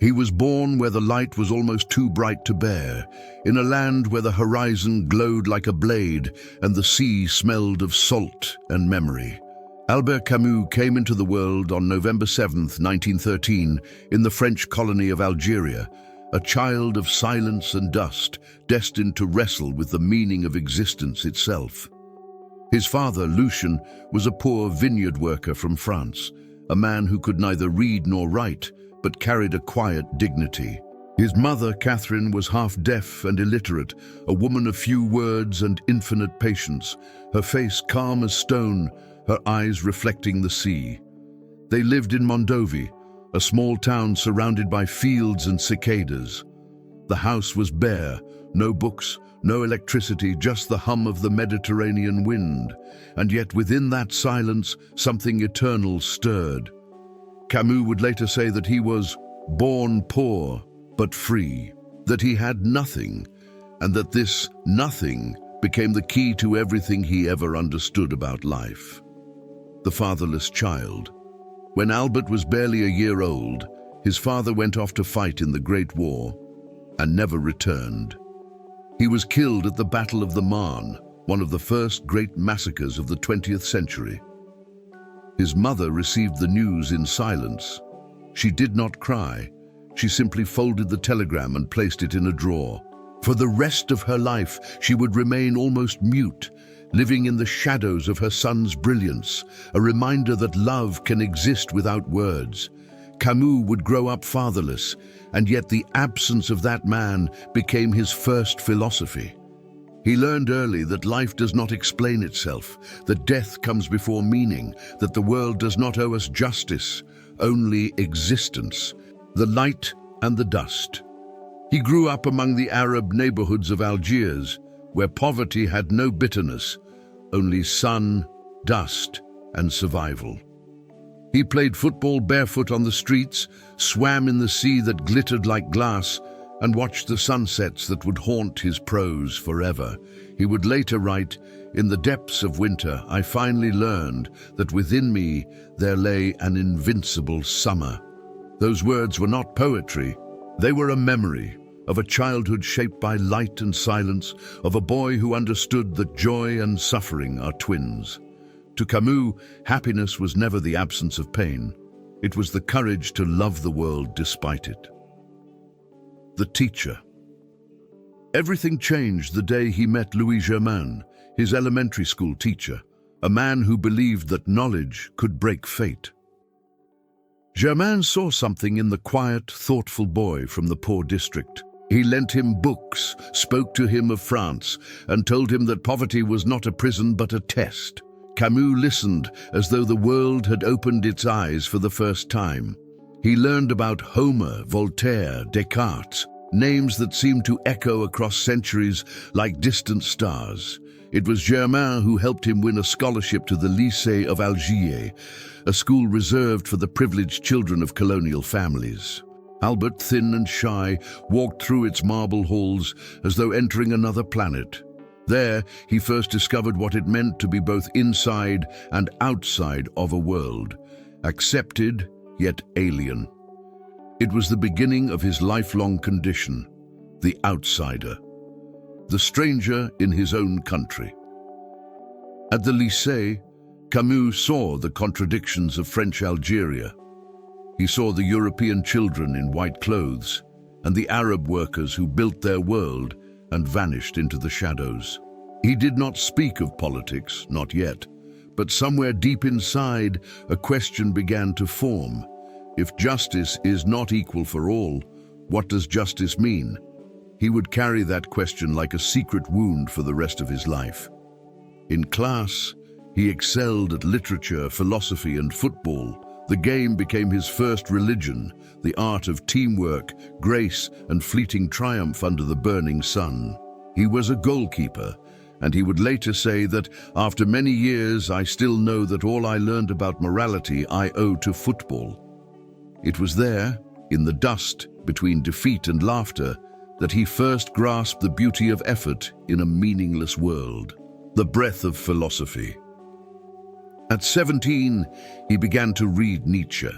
He was born where the light was almost too bright to bear, in a land where the horizon glowed like a blade and the sea smelled of salt and memory. Albert Camus came into the world on November 7th, 1913, in the French colony of Algeria, a child of silence and dust, destined to wrestle with the meaning of existence itself. His father, Lucien, was a poor vineyard worker from France, a man who could neither read nor write, but carried a quiet dignity. His mother, Catherine, was half-deaf and illiterate, a woman of few words and infinite patience, her face calm as stone, her eyes reflecting the sea. They lived in Mondovi, a small town surrounded by fields and cicadas. The house was bare, no books, no electricity, just the hum of the Mediterranean wind. And yet within that silence, something eternal stirred. Camus would later say that he was born poor but free, that he had nothing, and that this nothing became the key to everything he ever understood about life. The fatherless child. When Albert was barely a year old, his father went off to fight in the Great War and never returned. He was killed at the Battle of the Marne, one of the first great massacres of the 20th century. His mother received the news in silence. She did not cry. She simply folded the telegram and placed it in a drawer. For the rest of her life, she would remain almost mute, living in the shadows of her son's brilliance, a reminder that love can exist without words. Camus would grow up fatherless, and yet the absence of that man became his first philosophy. He learned early that life does not explain itself, that death comes before meaning, that the world does not owe us justice, only existence, the light and the dust. He grew up among the Arab neighborhoods of Algiers, where poverty had no bitterness, only sun, dust, and survival. He played football barefoot on the streets, swam in the sea that glittered like glass, and watched the sunsets that would haunt his prose forever. He would later write, "In the depths of winter, I finally learned that within me there lay an invincible summer." Those words were not poetry. They were a memory of a childhood shaped by light and silence, of a boy who understood that joy and suffering are twins. To Camus, happiness was never the absence of pain. It was the courage to love the world despite it. The teacher. Everything changed the day he met Louis Germain, his elementary school teacher, a man who believed that knowledge could break fate. Germain saw something in the quiet, thoughtful boy from the poor district. He lent him books, spoke to him of France, and told him that poverty was not a prison but a test. Camus listened as though the world had opened its eyes for the first time. He learned about Homer, Voltaire, Descartes, names that seemed to echo across centuries like distant stars. It was Germain who helped him win a scholarship to the Lycée of Algiers, a school reserved for the privileged children of colonial families. Albert, thin and shy, walked through its marble halls as though entering another planet. There, he first discovered what it meant to be both inside and outside of a world, accepted yet alien. It was the beginning of his lifelong condition, the outsider, the stranger in his own country. At the Lycée, Camus saw the contradictions of French Algeria. He saw the European children in white clothes and the Arab workers who built their world and vanished into the shadows. He did not speak of politics, not yet, but somewhere deep inside, a question began to form. If justice is not equal for all, what does justice mean? He would carry that question like a secret wound for the rest of his life. In class, he excelled at literature, philosophy, and football. The game became his first religion, the art of teamwork, grace, and fleeting triumph under the burning sun. He was a goalkeeper, and he would later say that, after many years, I still know that all I learned about morality I owe to football. It was there, in the dust, between defeat and laughter, that he first grasped the beauty of effort in a meaningless world, the breath of philosophy. At 17, he began to read Nietzsche,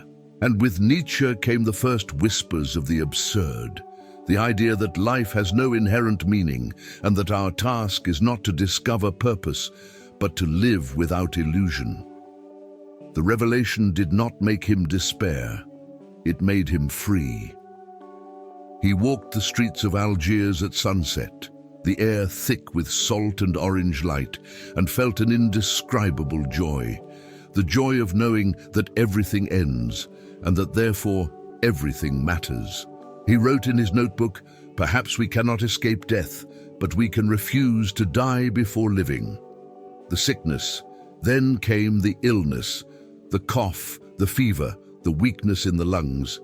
And with Nietzsche came the first whispers of the absurd, the idea that life has no inherent meaning and that our task is not to discover purpose, but to live without illusion. The revelation did not make him despair, it made him free. He walked the streets of Algiers at sunset, the air thick with salt and orange light, and felt an indescribable joy, the joy of knowing that everything ends and that therefore everything matters. He wrote in his notebook, "Perhaps we cannot escape death, but we can refuse to die before living." The sickness, then came the illness, the cough, the fever, the weakness in the lungs.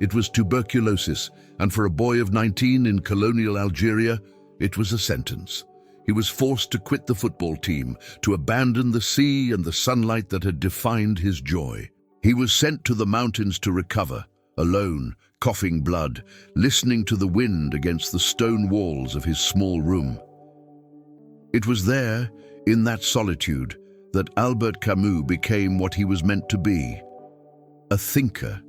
It was tuberculosis, and for a boy of 19 in colonial Algeria, it was a sentence. He was forced to quit the football team, to abandon the sea and the sunlight that had defined his joy. He was sent to the mountains to recover, alone, coughing blood, listening to the wind against the stone walls of his small room. It was there, in that solitude, that Albert Camus became what he was meant to be, a thinker.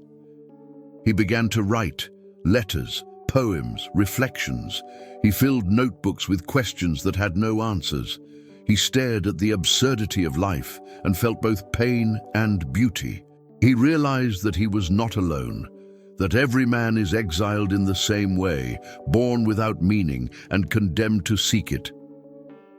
He began to write letters, poems, reflections. He filled notebooks with questions that had no answers. He stared at the absurdity of life and felt both pain and beauty. He realized that he was not alone, that every man is exiled in the same way, born without meaning and condemned to seek it.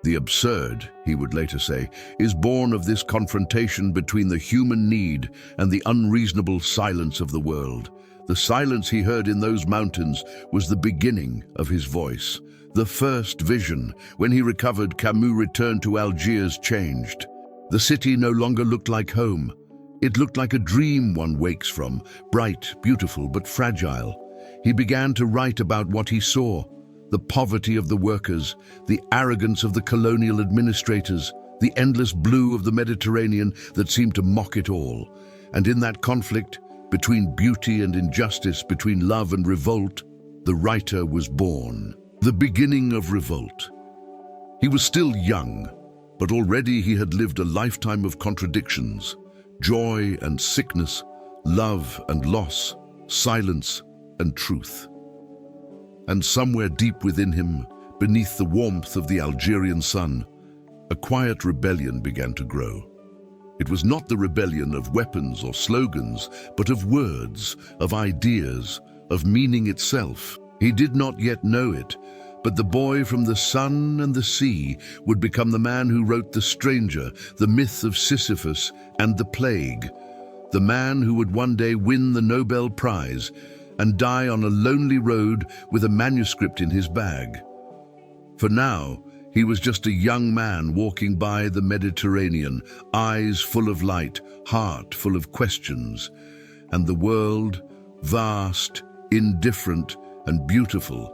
The absurd, he would later say, is born of this confrontation between the human need and the unreasonable silence of the world. The silence he heard in those mountains was the beginning of his voice. The first vision, when he recovered, Camus returned to Algiers changed. The city no longer looked like home. It looked like a dream one wakes from, bright, beautiful, but fragile. He began to write about what he saw, the poverty of the workers, the arrogance of the colonial administrators, the endless blue of the Mediterranean that seemed to mock it all. And in that conflict, between beauty and injustice, between love and revolt, the writer was born. The beginning of revolt. He was still young, but already he had lived a lifetime of contradictions, joy and sickness, love and loss, silence and truth. And somewhere deep within him, beneath the warmth of the Algerian sun, a quiet rebellion began to grow. It was not the rebellion of weapons or slogans, but of words, of ideas, of meaning itself. He did not yet know it, but the boy from the sun and the sea would become the man who wrote The Stranger, the Myth of Sisyphus, and The Plague, the man who would one day win the Nobel Prize and die on a lonely road with a manuscript in his bag. For now, he was just a young man walking by the Mediterranean, eyes full of light, heart full of questions, and the world, vast, indifferent, and beautiful,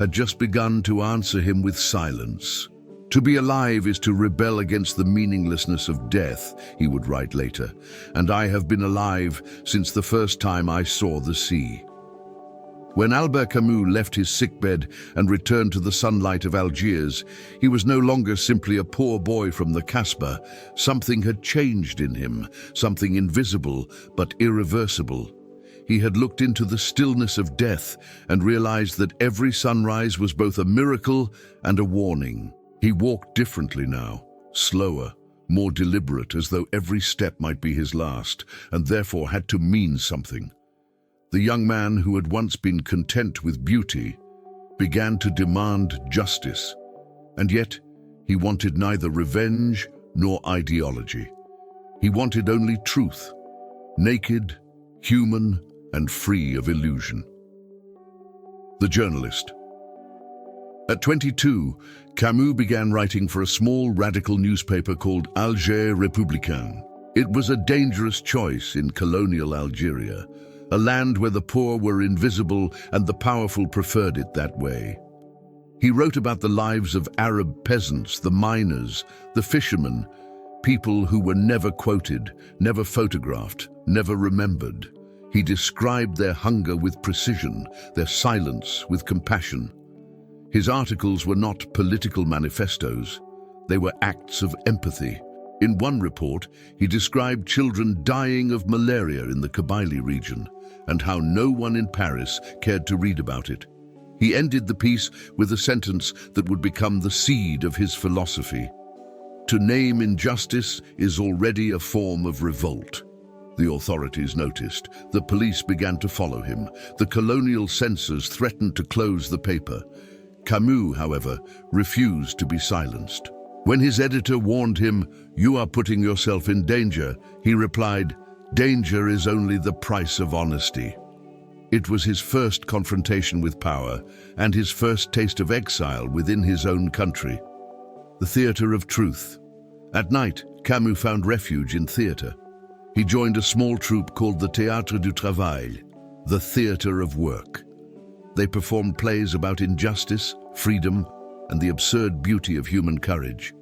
had just begun to answer him with silence. To be alive is to rebel against the meaninglessness of death, he would write later, and I have been alive since the first time I saw the sea. When Albert Camus left his sickbed and returned to the sunlight of Algiers, he was no longer simply a poor boy from the Casbah. Something had changed in him, something invisible but irreversible. He had looked into the stillness of death and realized that every sunrise was both a miracle and a warning. He walked differently now, slower, more deliberate, as though every step might be his last, and therefore had to mean something. The young man who had once been content with beauty began to demand justice, and yet he wanted neither revenge nor ideology. He wanted only truth, naked, human, and free of illusion. The journalist. At 22, Camus began writing for a small radical newspaper called Alger Républicain. It was a dangerous choice in colonial Algeria, a land where the poor were invisible and the powerful preferred it that way. He wrote about the lives of Arab peasants, the miners, the fishermen, people who were never quoted, never photographed, never remembered. He described their hunger with precision, their silence with compassion. His articles were not political manifestos. They were acts of empathy. In one report, he described children dying of malaria in the Kabylie region and how no one in Paris cared to read about it. He ended the piece with a sentence that would become the seed of his philosophy. To name injustice is already a form of revolt. The authorities noticed. The police began to follow him. The colonial censors threatened to close the paper. Camus, however, refused to be silenced. When his editor warned him, "You are putting yourself in danger," he replied, "Danger is only the price of honesty." It was his first confrontation with power and his first taste of exile within his own country. The theatre of truth. At night, Camus found refuge in theatre. He joined a small troupe called the Théâtre du Travail, the theatre of work. They performed plays about injustice, freedom, and the absurd beauty of human courage.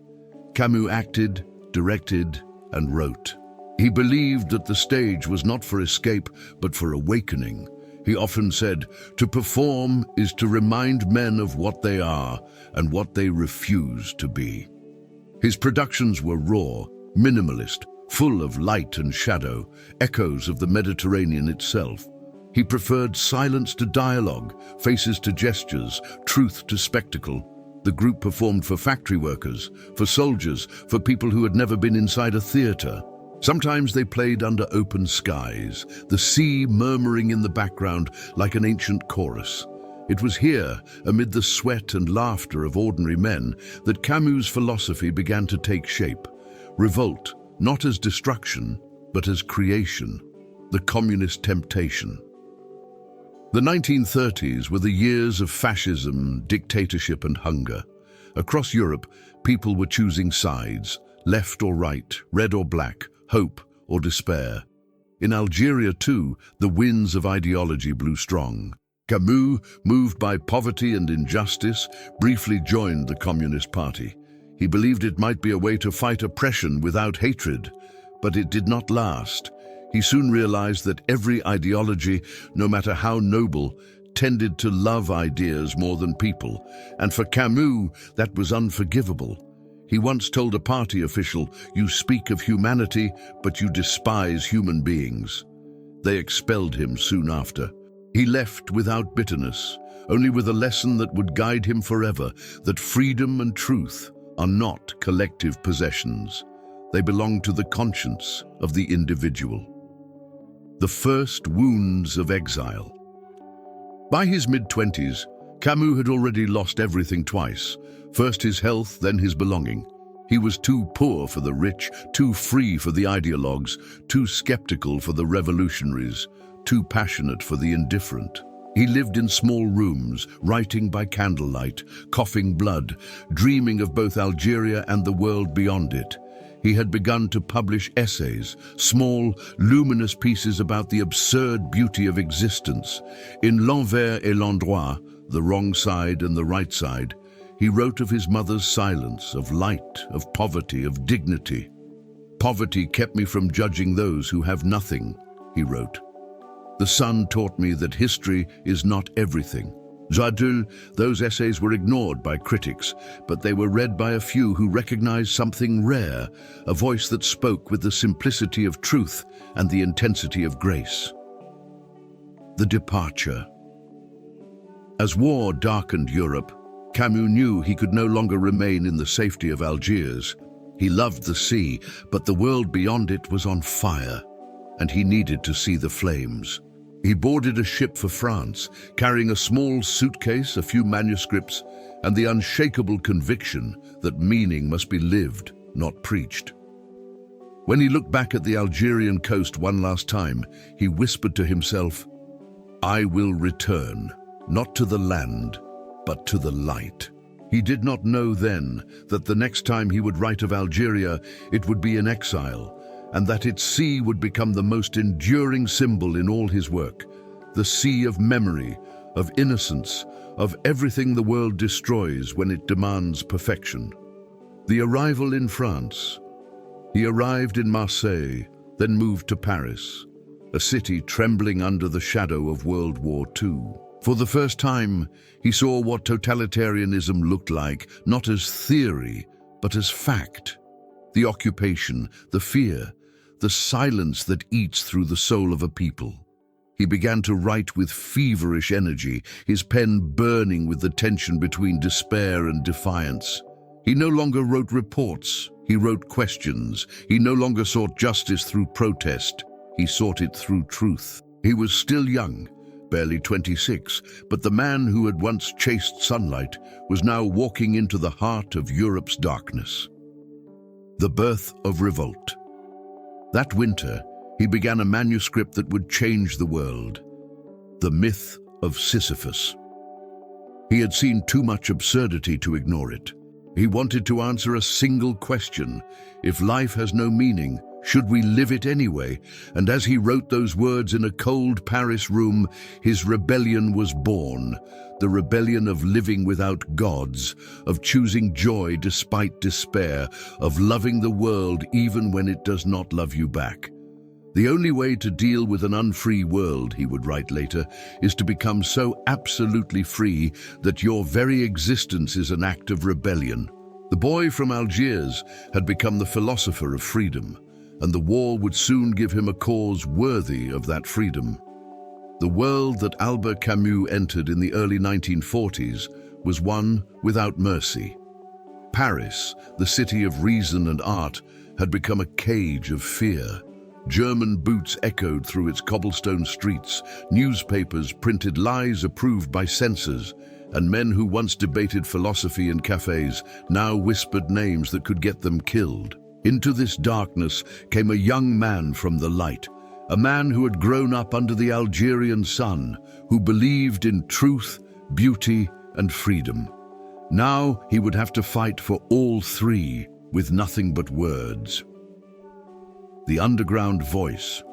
Camus acted, directed, and wrote. He believed that the stage was not for escape, but for awakening. He often said, "To perform is to remind men of what they are and what they refuse to be." His productions were raw, minimalist, full of light and shadow, echoes of the Mediterranean itself. He preferred silence to dialogue, faces to gestures, truth to spectacle. The group performed for factory workers, for soldiers, for people who had never been inside a theatre. Sometimes they played under open skies, the sea murmuring in the background like an ancient chorus. It was here, amid the sweat and laughter of ordinary men, that Camus' philosophy began to take shape. Revolt, not as destruction, but as creation, the communist temptation. The 1930s were the years of fascism, dictatorship, and hunger. Across Europe, people were choosing sides, left or right, red or black, hope or despair. In Algeria, too, the winds of ideology blew strong. Camus, moved by poverty and injustice, briefly joined the Communist Party. He believed it might be a way to fight oppression without hatred, but it did not last. He soon realized that every ideology, no matter how noble, tended to love ideas more than people, and for Camus, that was unforgivable. He once told a party official, "You speak of humanity, but you despise human beings." They expelled him soon after. He left without bitterness, only with a lesson that would guide him forever, that freedom and truth are not collective possessions. They belong to the conscience of the individual. The first wounds of exile. By his mid-20s, Camus had already lost everything twice. First his health, then his belonging. He was too poor for the rich, too free for the ideologues, too skeptical for the revolutionaries, too passionate for the indifferent. He lived in small rooms, writing by candlelight, coughing blood, dreaming of both Algeria and the world beyond it. He had begun to publish essays, small, luminous pieces about the absurd beauty of existence. In L'envers et l'endroit, the wrong side and the right side, he wrote of his mother's silence, of light, of poverty, of dignity. "Poverty kept me from judging those who have nothing," he wrote. "The sun taught me that history is not everything." Zadul, those essays were ignored by critics, but they were read by a few who recognized something rare, a voice that spoke with the simplicity of truth and the intensity of grace. The departure. As war darkened Europe, Camus knew he could no longer remain in the safety of Algiers. He loved the sea, but the world beyond it was on fire, and he needed to see the flames. He boarded a ship for France, carrying a small suitcase, a few manuscripts, and the unshakable conviction that meaning must be lived, not preached. When he looked back at the Algerian coast one last time, he whispered to himself, "I will return, not to the land, but to the light." He did not know then that the next time he would write of Algeria, it would be in exile, and that its sea would become the most enduring symbol in all his work, the sea of memory, of innocence, of everything the world destroys when it demands perfection. The arrival in France. He arrived in Marseille, then moved to Paris, a city trembling under the shadow of World War II. For the first time, he saw what totalitarianism looked like, not as theory, but as fact. the occupation, the fear, the silence that eats through the soul of a people. He began to write with feverish energy, his pen burning with the tension between despair and defiance. He no longer wrote reports, he wrote questions. He no longer sought justice through protest, he sought it through truth. He was still young, barely 26, but the man who had once chased sunlight was now walking into the heart of Europe's darkness. The birth of revolt. That winter, he began a manuscript that would change the world, the Myth of Sisyphus. He had seen too much absurdity to ignore it. He wanted to answer a single question: if life has no meaning, should we live it anyway? And as he wrote those words in a cold Paris room, his rebellion was born. The rebellion of living without gods, of choosing joy despite despair, of loving the world even when it does not love you back. The only way to deal with an unfree world, he would write later, is to become so absolutely free that your very existence is an act of rebellion. The boy from Algiers had become the philosopher of freedom, and the war would soon give him a cause worthy of that freedom. The world that Albert Camus entered in the early 1940s was one without mercy. Paris, the city of reason and art, had become a cage of fear. German boots echoed through its cobblestone streets, newspapers printed lies approved by censors, and men who once debated philosophy in cafes now whispered names that could get them killed. Into this darkness came a young man from the light, a man who had grown up under the Algerian sun, who believed in truth, beauty, and freedom. Now he would have to fight for all three with nothing but words. The underground voice.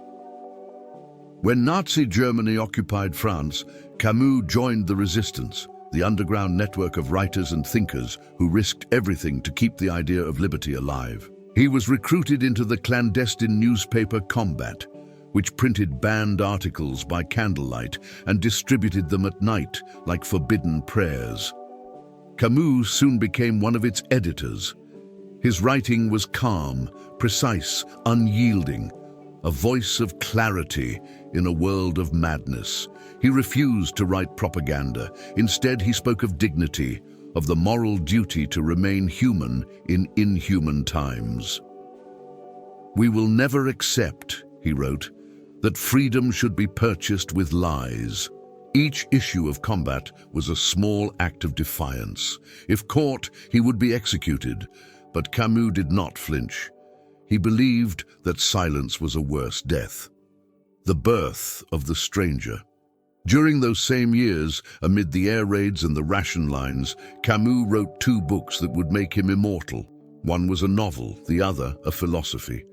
When Nazi Germany occupied France, Camus joined the resistance, the underground network of writers and thinkers who risked everything to keep the idea of liberty alive. He was recruited into the clandestine newspaper Combat, which printed banned articles by candlelight and distributed them at night like forbidden prayers. Camus soon became one of its editors. His writing was calm, precise, unyielding, a voice of clarity in a world of madness. He refused to write propaganda. Instead, he spoke of dignity, of the moral duty to remain human in inhuman times. "We will never accept," he wrote, "that freedom should be purchased with lies." Each issue of Combat was a small act of defiance. If caught, he would be executed. But Camus did not flinch. He believed that silence was a worse death. The birth of the stranger. During those same years, amid the air raids and the ration lines, Camus wrote two books that would make him immortal. One was a novel, the other a philosophy.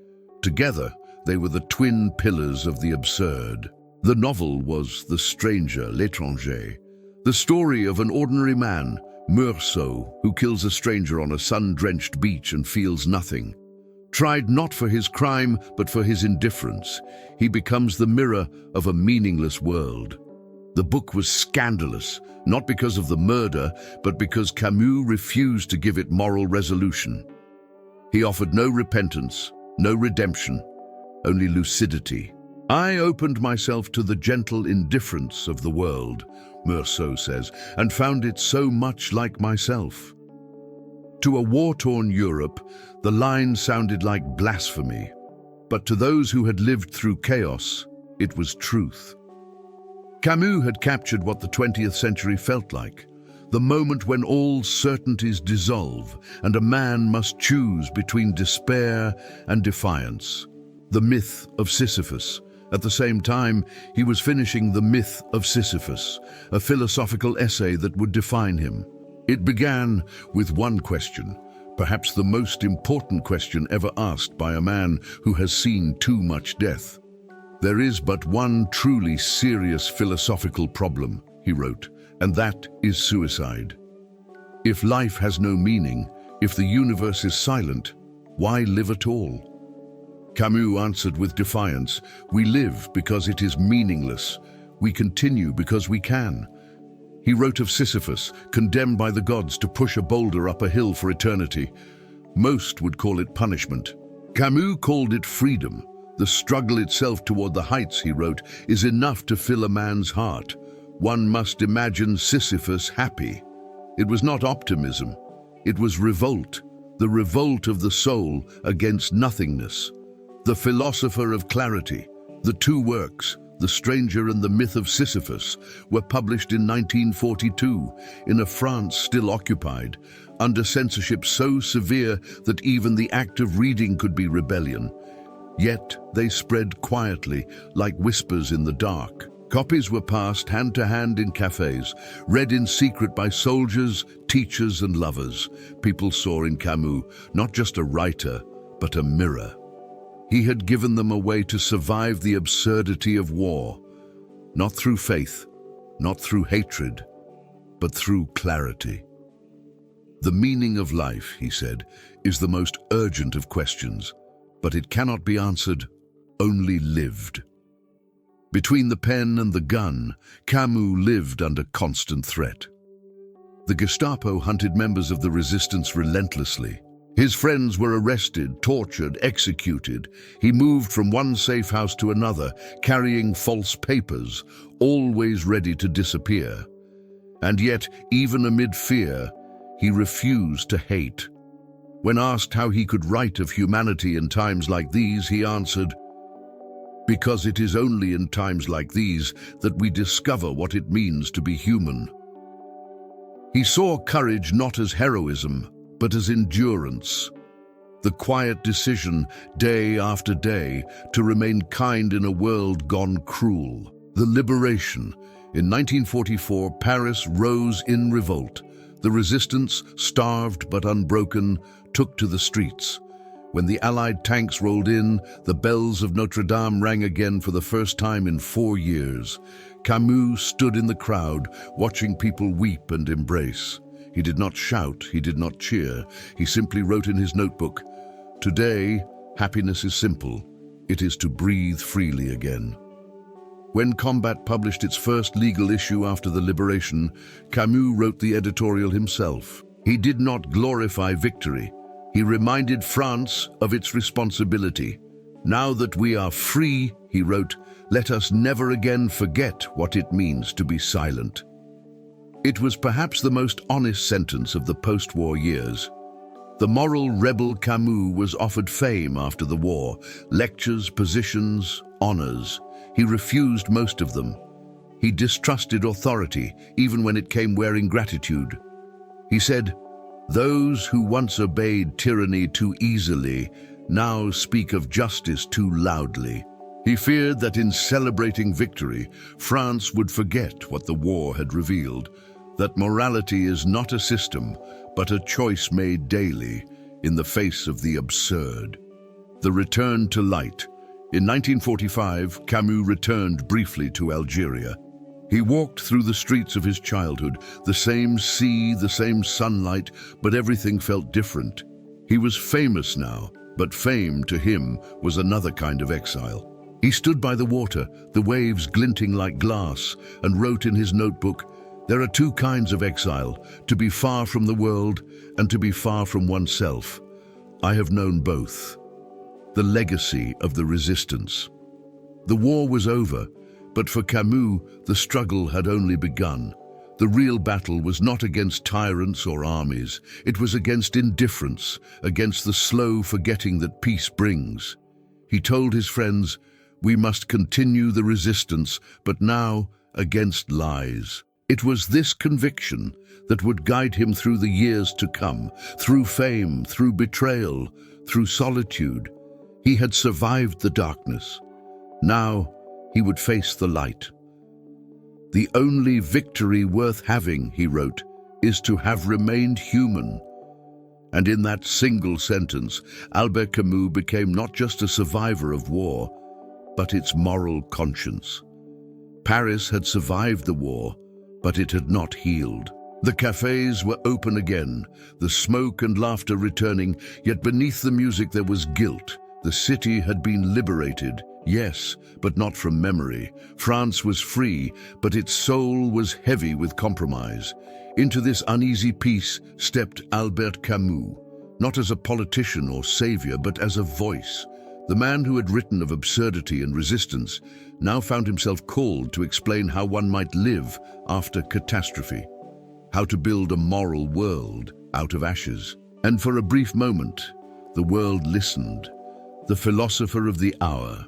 Together, they were the twin pillars of the absurd. The novel was The Stranger, L'étranger, the story of an ordinary man, Meursault, who kills a stranger on a sun-drenched beach and feels nothing. Tried not for his crime, but for his indifference, he becomes the mirror of a meaningless world. The book was scandalous, not because of the murder, but because Camus refused to give it moral resolution. He offered no repentance, no redemption, only lucidity. "I opened myself to the gentle indifference of the world," Meursault says, "and found it so much like myself." To a war-torn Europe, the line sounded like blasphemy, but to those who had lived through chaos, it was truth. Camus had captured what the 20th century felt like, the moment when all certainties dissolve and a man must choose between despair and defiance. The Myth of Sisyphus. At the same time, he was finishing The Myth of Sisyphus, a philosophical essay that would define him. It began with one question, perhaps the most important question ever asked by a man who has seen too much death. "There is but one truly serious philosophical problem," he wrote, "and that is suicide. If life has no meaning, if the universe is silent, why live at all?" Camus answered with defiance, "We live because it is meaningless. We continue because we can." He wrote of Sisyphus, condemned by the gods to push a boulder up a hill for eternity. Most would call it punishment. Camus called it freedom. The struggle itself toward the heights, he wrote, is enough to fill a man's heart. One must imagine Sisyphus happy. It was not optimism. It was revolt, the revolt of the soul against nothingness. The philosopher of clarity. The two works, The Stranger and the Myth of Sisyphus, were published in 1942 in a France still occupied, under censorship so severe that even the act of reading could be rebellion. Yet they spread quietly, like whispers in the dark. Copies were passed hand to hand in cafes, read in secret by soldiers, teachers and lovers. People saw in Camus not just a writer, but a mirror. He had given them a way to survive the absurdity of war, not through faith, not through hatred, but through clarity. The meaning of life, he said, is the most urgent of questions, but it cannot be answered, only lived. Between the pen and the gun, Camus lived under constant threat. The Gestapo hunted members of the resistance relentlessly. His friends were arrested, tortured, executed. He moved from one safe house to another, carrying false papers, always ready to disappear. And yet, even amid fear, he refused to hate. When asked how he could write of humanity in times like these, he answered, "Because it is only in times like these that we discover what it means to be human." He saw courage not as heroism, but as endurance. The quiet decision, day after day, to remain kind in a world gone cruel. The liberation. In 1944, Paris rose in revolt. The resistance, starved but unbroken, took to the streets. When the Allied tanks rolled in, the bells of Notre Dame rang again for the first time in 4 years. Camus stood in the crowd, watching people weep and embrace. He did not shout, he did not cheer. He simply wrote in his notebook, "Today, happiness is simple. It is to breathe freely again." When Combat published its first legal issue after the liberation, Camus wrote the editorial himself. He did not glorify victory. He reminded France of its responsibility. "Now that we are free," he wrote, "let us never again forget what it means to be silent." It was perhaps the most honest sentence of the post-war years. The moral rebel Camus was offered fame after the war, lectures, positions, honors. He refused most of them. He distrusted authority, even when it came wearing gratitude. He said, "Those who once obeyed tyranny too easily now speak of justice too loudly." He feared that in celebrating victory, France would forget what the war had revealed, that morality is not a system, but a choice made daily in the face of the absurd. The return to light. In 1945, Camus returned briefly to Algeria. He walked through the streets of his childhood, the same sea, the same sunlight, but everything felt different. He was famous now, but fame to him was another kind of exile. He stood by the water, the waves glinting like glass, and wrote in his notebook, "There are two kinds of exile, to be far from the world and to be far from oneself. I have known both." The legacy of the resistance. The war was over, but for Camus, the struggle had only begun. The real battle was not against tyrants or armies. It was against indifference, against the slow forgetting that peace brings. He told his friends, "We must continue the resistance, but now against lies." It was this conviction that would guide him through the years to come, through fame, through betrayal, through solitude. He had survived the darkness. Now he would face the light. "The only victory worth having," he wrote, "is to have remained human." And in that single sentence, Albert Camus became not just a survivor of war, but its moral conscience. Paris had survived the war, but it had not healed. The cafes were open again, the smoke and laughter returning, yet beneath the music there was guilt. The city had been liberated, yes, but not from memory. France was free, but its soul was heavy with compromise. Into this uneasy peace stepped Albert Camus, not as a politician or savior, but as a voice. The man who had written of absurdity and resistance now found himself called to explain how one might live after catastrophe, how to build a moral world out of ashes. And for a brief moment, the world listened, the philosopher of the hour.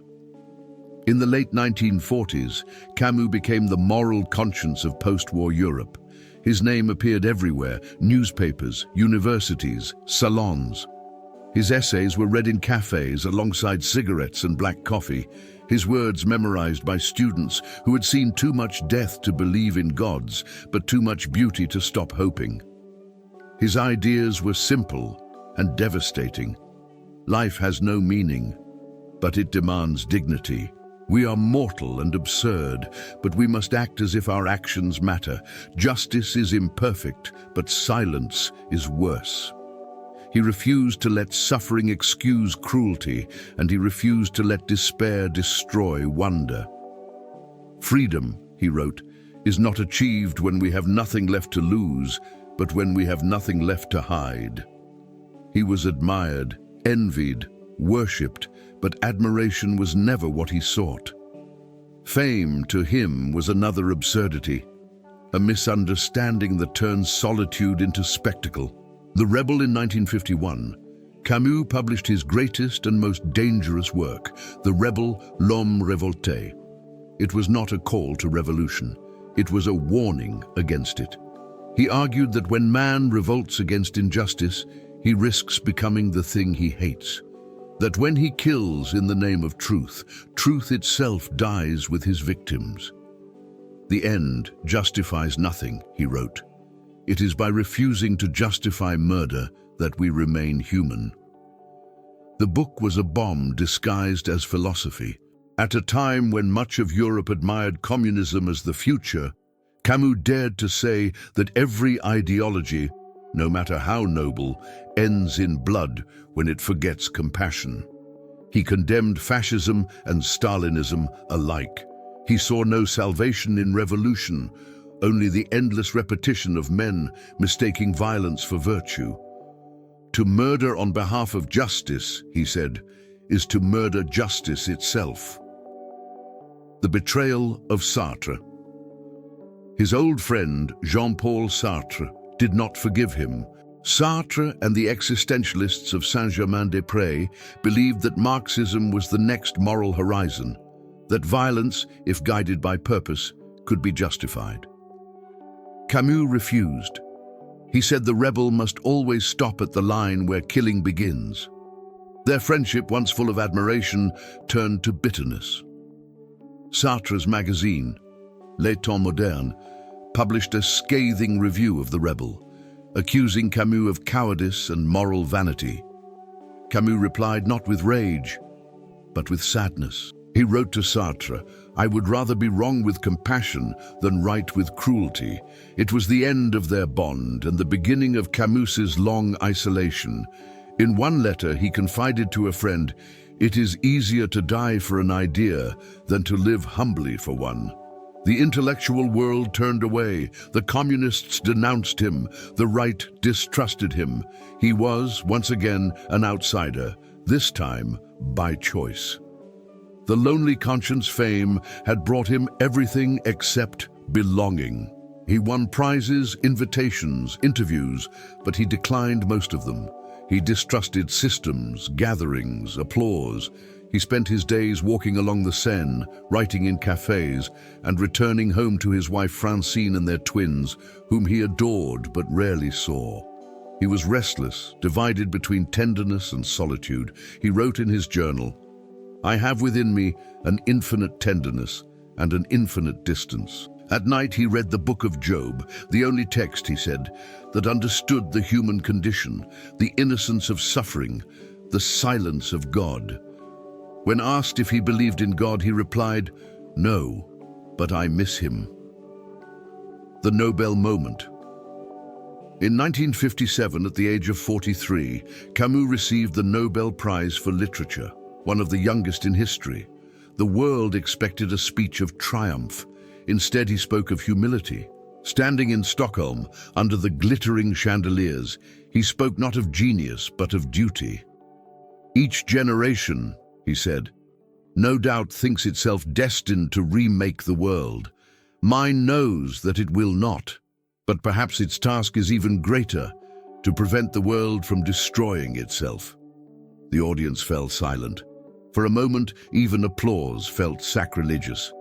In the late 1940s, Camus became the moral conscience of post-war Europe. His name appeared everywhere: newspapers, universities, salons. His essays were read in cafes alongside cigarettes and black coffee, his words memorized by students who had seen too much death to believe in gods, but too much beauty to stop hoping. His ideas were simple and devastating. Life has no meaning, but it demands dignity. We are mortal and absurd, but we must act as if our actions matter. Justice is imperfect, but silence is worse. He refused to let suffering excuse cruelty, and he refused to let despair destroy wonder. Freedom, he wrote, is not achieved when we have nothing left to lose, but when we have nothing left to hide. He was admired, envied, worshipped, but admiration was never what he sought. Fame, to him, was another absurdity, a misunderstanding that turns solitude into spectacle. The Rebel in 1951, Camus published his greatest and most dangerous work, The Rebel, L'Homme Révolté. It was not a call to revolution. It was a warning against it. He argued that when man revolts against injustice, he risks becoming the thing he hates. That when he kills in the name of truth, truth itself dies with his victims. The end justifies nothing, he wrote. It is by refusing to justify murder that we remain human. The book was a bomb disguised as philosophy. At a time when much of Europe admired communism as the future, Camus dared to say that every ideology, no matter how noble, ends in blood when it forgets compassion. He condemned fascism and Stalinism alike. He saw no salvation in revolution, only the endless repetition of men mistaking violence for virtue. To murder on behalf of justice, he said, is to murder justice itself. The betrayal of Sartre. His old friend, Jean-Paul Sartre, did not forgive him. Sartre and the existentialists of Saint-Germain-des-Prés believed that Marxism was the next moral horizon, that violence, if guided by purpose, could be justified. Camus refused. He said the rebel must always stop at the line where killing begins. Their friendship, once full of admiration, turned to bitterness. Sartre's magazine, Les Temps Modernes, published a scathing review of the rebel, accusing Camus of cowardice and moral vanity. Camus replied not with rage, but with sadness. He wrote to Sartre, "I would rather be wrong with compassion than right with cruelty." It was the end of their bond and the beginning of Camus's long isolation. In one letter, he confided to a friend, "It is easier to die for an idea than to live humbly for one." The intellectual world turned away. The communists denounced him. The right distrusted him. He was, once again, an outsider, this time by choice. The lonely conscience fame had brought him everything except belonging. He won prizes, invitations, interviews, but he declined most of them. He distrusted systems, gatherings, applause. He spent his days walking along the Seine, writing in cafes, and returning home to his wife Francine and their twins, whom he adored but rarely saw. He was restless, divided between tenderness and solitude. He wrote in his journal, "I have within me an infinite tenderness and an infinite distance." At night he read the Book of Job, the only text, he said, that understood the human condition, the innocence of suffering, the silence of God. When asked if he believed in God, he replied, "No, but I miss him." The Nobel moment. In 1957, at the age of 43, Camus received the Nobel Prize for Literature, one of the youngest in history. The world expected a speech of triumph. Instead, he spoke of humility. Standing in Stockholm, under the glittering chandeliers, he spoke not of genius, but of duty. "Each generation," he said, "no doubt thinks itself destined to remake the world. Mine knows that it will not, but perhaps its task is even greater, to prevent the world from destroying itself." The audience fell silent. For a moment, even applause felt sacrilegious.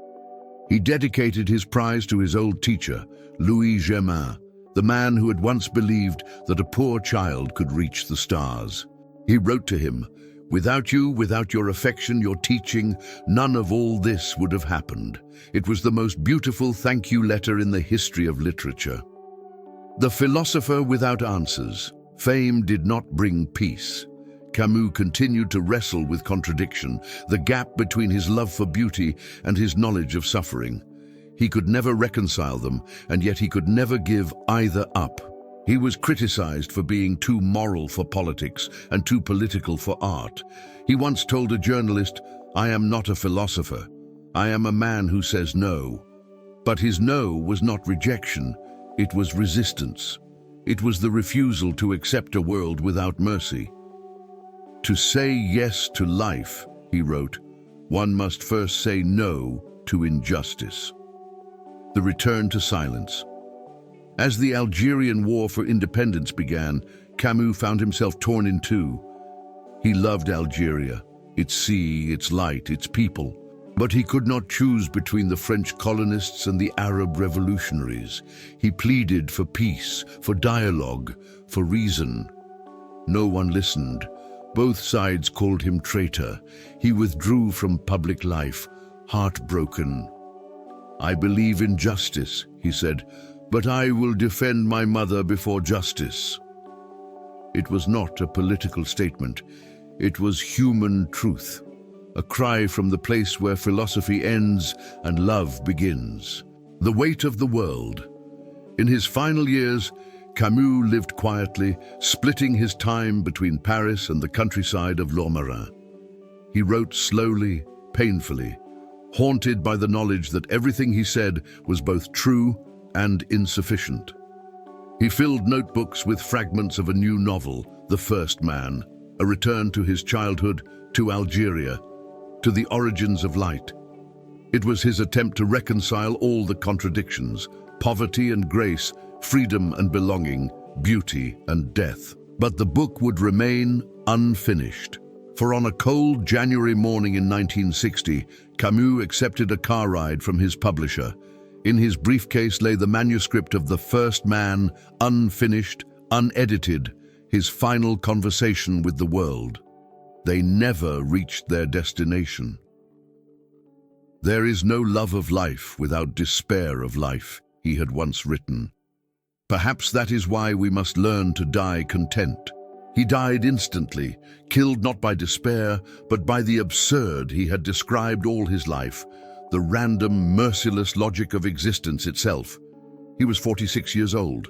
He dedicated his prize to his old teacher, Louis Germain, the man who had once believed that a poor child could reach the stars. He wrote to him, "Without you, without your affection, your teaching, none of all this would have happened." It was the most beautiful thank you letter in the history of literature. The philosopher without answers. Fame did not bring peace. Camus continued to wrestle with contradiction, the gap between his love for beauty and his knowledge of suffering. He could never reconcile them, and yet he could never give either up. He was criticized for being too moral for politics and too political for art. He once told a journalist, "I am not a philosopher. I am a man who says no." But his no was not rejection, it was resistance. It was the refusal to accept a world without mercy. "To say yes to life," he wrote, "one must first say no to injustice." The return to silence. As the Algerian War for Independence began, Camus found himself torn in two. He loved Algeria, its sea, its light, its people, but he could not choose between the French colonists and the Arab revolutionaries. He pleaded for peace, for dialogue, for reason. No one listened. Both sides called him traitor. He withdrew from public life, heartbroken. "I believe in justice," he said, "but I will defend my mother before justice." It was not a political statement. It was human truth, a cry from the place where philosophy ends and love begins. The weight of the world. In his final years, Camus lived quietly, splitting his time between Paris and the countryside of Lourmarin. He wrote slowly, painfully, haunted by the knowledge that everything he said was both true and insufficient. He filled notebooks with fragments of a new novel, The First Man, a return to his childhood, to Algeria, to the origins of light. It was his attempt to reconcile all the contradictions, poverty and grace, freedom and belonging, beauty and death. But the book would remain unfinished. For on a cold January morning in 1960, Camus accepted a car ride from his publisher. In his briefcase lay the manuscript of The First Man, unfinished, unedited, his final conversation with the world. They never reached their destination. "There is no love of life without despair of life," he had once written. "Perhaps that is why we must learn to die content." He died instantly, killed not by despair, but by the absurd he had described all his life, the random, merciless logic of existence itself. He was 46 years old.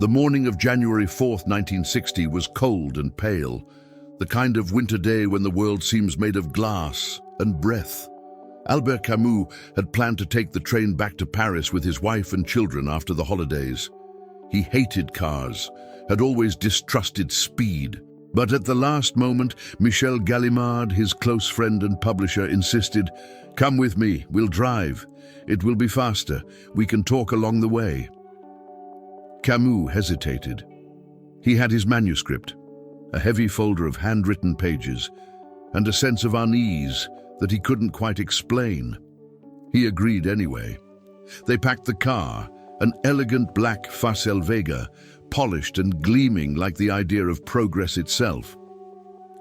The morning of January 4th, 1960 was cold and pale, the kind of winter day when the world seems made of glass and breath. Albert Camus had planned to take the train back to Paris with his wife and children after the holidays. He hated cars, had always distrusted speed. But at the last moment, Michel Gallimard, his close friend and publisher, insisted, "Come with me, we'll drive. It will be faster. We can talk along the way." Camus hesitated. He had his manuscript, a heavy folder of handwritten pages, and a sense of unease that he couldn't quite explain. He agreed anyway. They packed the car, an elegant black Facel Vega, polished and gleaming like the idea of progress itself.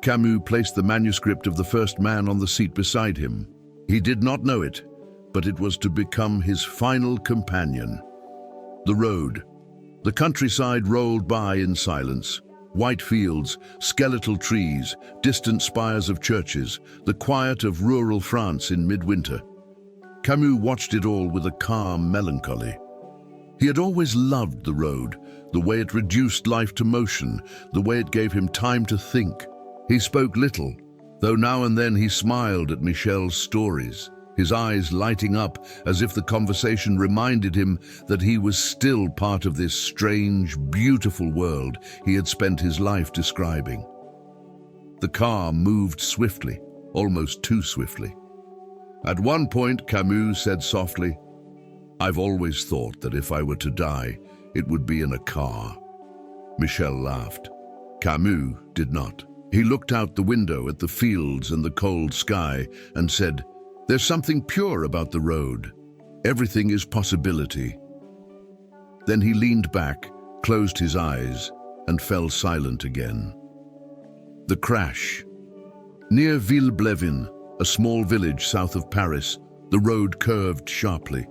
Camus placed the manuscript of The First Man on the seat beside him. He did not know it, but it was to become his final companion. The road. The countryside rolled by in silence. White fields, skeletal trees, distant spires of churches, the quiet of rural France in midwinter. Camus watched it all with a calm melancholy. He had always loved the road, the way it reduced life to motion, the way it gave him time to think. He spoke little, though now and then he smiled at Michel's stories. his eyes lighting up as if the conversation reminded him that he was still part of this strange, beautiful world he had spent his life describing. The car moved swiftly, almost too swiftly. At one point, Camus said softly, "I've always thought that if I were to die, it would be in a car." Michel laughed. Camus did not. He looked out the window at the fields and the cold sky and said, "There's something pure about the road. Everything is possibility." Then he leaned back, closed his eyes, and fell silent again. The crash. Near Villeblevin, a small village south of Paris, the road curved sharply.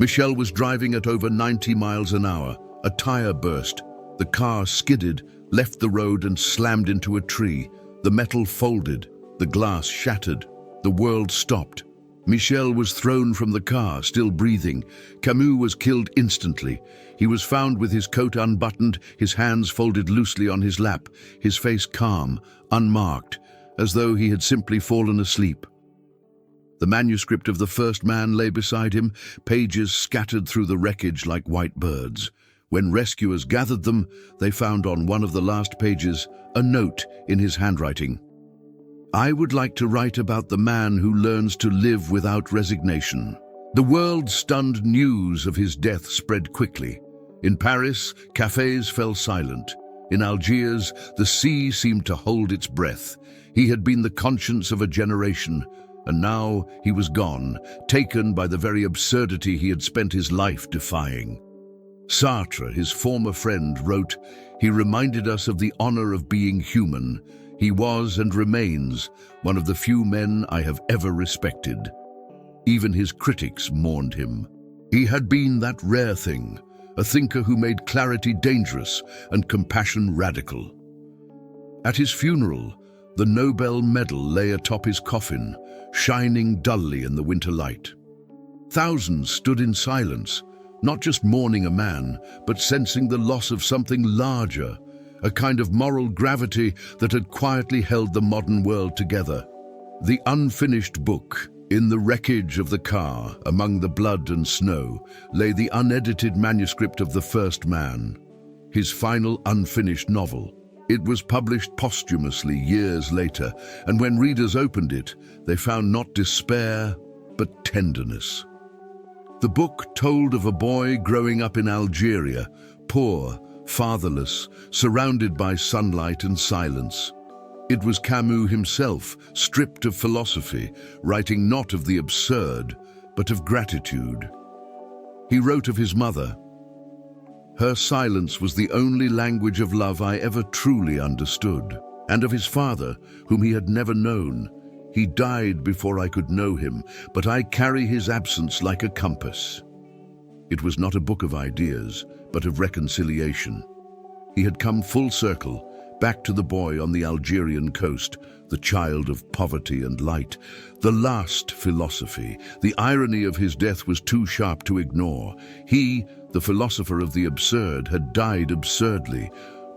Michel was driving at over 90 miles an hour. A tire burst. The car skidded, left the road and slammed into a tree. The metal folded. The glass shattered. The world stopped. Michel was thrown from the car, still breathing. Camus was killed instantly. He was found with his coat unbuttoned, his hands folded loosely on his lap, his face calm, unmarked, as though he had simply fallen asleep. The manuscript of the first man lay beside him, pages scattered through the wreckage like white birds. When rescuers gathered them, they found on one of the last pages a note in his handwriting. "I would like to write about the man who learns to live without resignation." The world-stunned news of his death spread quickly. In Paris, cafes fell silent. In Algiers, the sea seemed to hold its breath. He had been the conscience of a generation, and now he was gone, taken by the very absurdity he had spent his life defying. Sartre, his former friend, wrote, "He reminded us of the honor of being human. He was and remains one of the few men I have ever respected." Even his critics mourned him. He had been that rare thing, a thinker who made clarity dangerous and compassion radical. At his funeral, the Nobel medal lay atop his coffin, shining dully in the winter light. Thousands stood in silence, not just mourning a man, but sensing the loss of something larger, a kind of moral gravity that had quietly held the modern world together. The unfinished book. In the wreckage of the car, among the blood and snow, lay the unedited manuscript of The First Man, his final unfinished novel. It was published posthumously years later, and when readers opened it, they found not despair, but tenderness. The book told of a boy growing up in Algeria, poor, fatherless, surrounded by sunlight and silence. It was Camus himself, stripped of philosophy, writing not of the absurd, but of gratitude. He wrote of his mother, "Her silence was the only language of love I ever truly understood," and of his father, whom he had never known. "He died before I could know him, but I carry his absence like a compass." It was not a book of ideas, but of reconciliation. He had come full circle, back to the boy on the Algerian coast, the child of poverty and light. The last philosophy. The irony of his death was too sharp to ignore. He, the philosopher of the absurd, had died absurdly,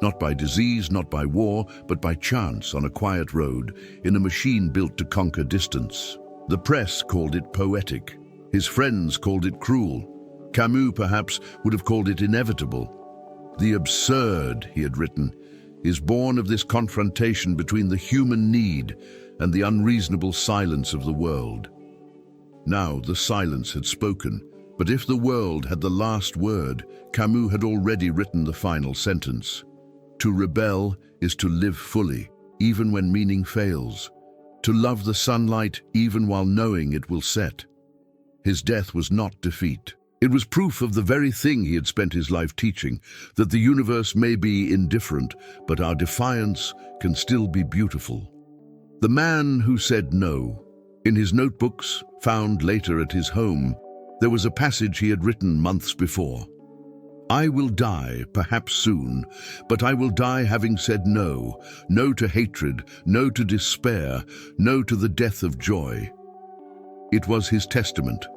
not by disease, not by war, but by chance on a quiet road, in a machine built to conquer distance. The press called it poetic. His friends called it cruel. Camus, perhaps, would have called it inevitable. "The absurd," he had written, "is born of this confrontation between the human need and the unreasonable silence of the world." Now the silence had spoken, but if the world had the last word, Camus had already written the final sentence. To rebel is to live fully, even when meaning fails. To love the sunlight, even while knowing it will set. His death was not defeat. It was proof of the very thing he had spent his life teaching, that the universe may be indifferent, but our defiance can still be beautiful. The man who said no. In his notebooks, found later at his home, there was a passage he had written months before. "I will die, perhaps soon, but I will die having said no. No to hatred, no to despair, no to the death of joy." It was his testament,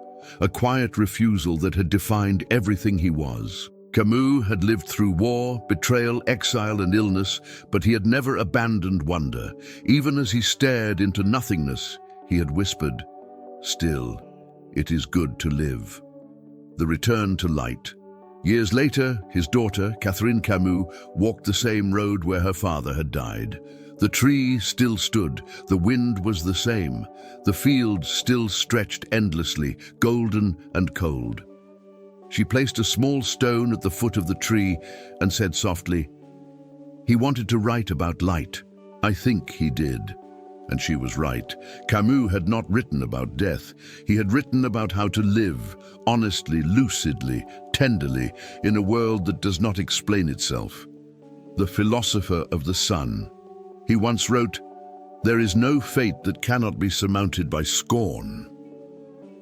a quiet refusal that had defined everything he was. Camus had lived through war, betrayal, exile, and illness, but he had never abandoned wonder. Even as he stared into nothingness, he had whispered, "Still." it is good to live. The return to light. Years later, his daughter, Catherine Camus, walked the same road where her father had died. The tree still stood, the wind was the same, the fields still stretched endlessly, golden and cold. She placed a small stone at the foot of the tree and said softly, "He wanted to write about light. I think he did." And she was right. Camus had not written about death. He had written about how to live, honestly, lucidly, tenderly, in a world that does not explain itself. The philosopher of the sun. He once wrote, "There is no fate that cannot be surmounted by scorn."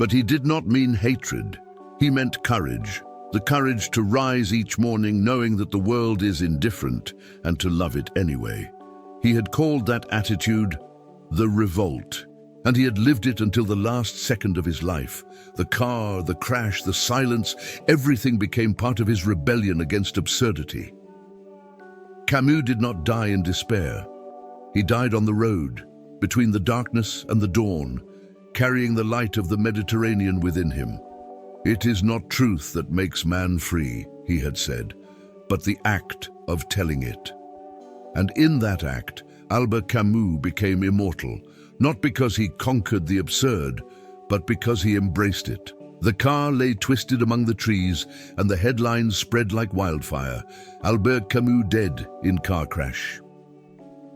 But he did not mean hatred. He meant courage, the courage to rise each morning knowing that the world is indifferent and to love it anyway. He had called that attitude the revolt, and he had lived it until the last second of his life. The car, the crash, the silence, everything became part of his rebellion against absurdity. Camus did not die in despair. He died on the road, between the darkness and the dawn, carrying the light of the Mediterranean within him. "It is not truth that makes man free," he had said, "but the act of telling it." And in that act, Albert Camus became immortal, not because he conquered the absurd, but because he embraced it. The car lay twisted among the trees, and the headlines spread like wildfire. Albert Camus dead in car crash.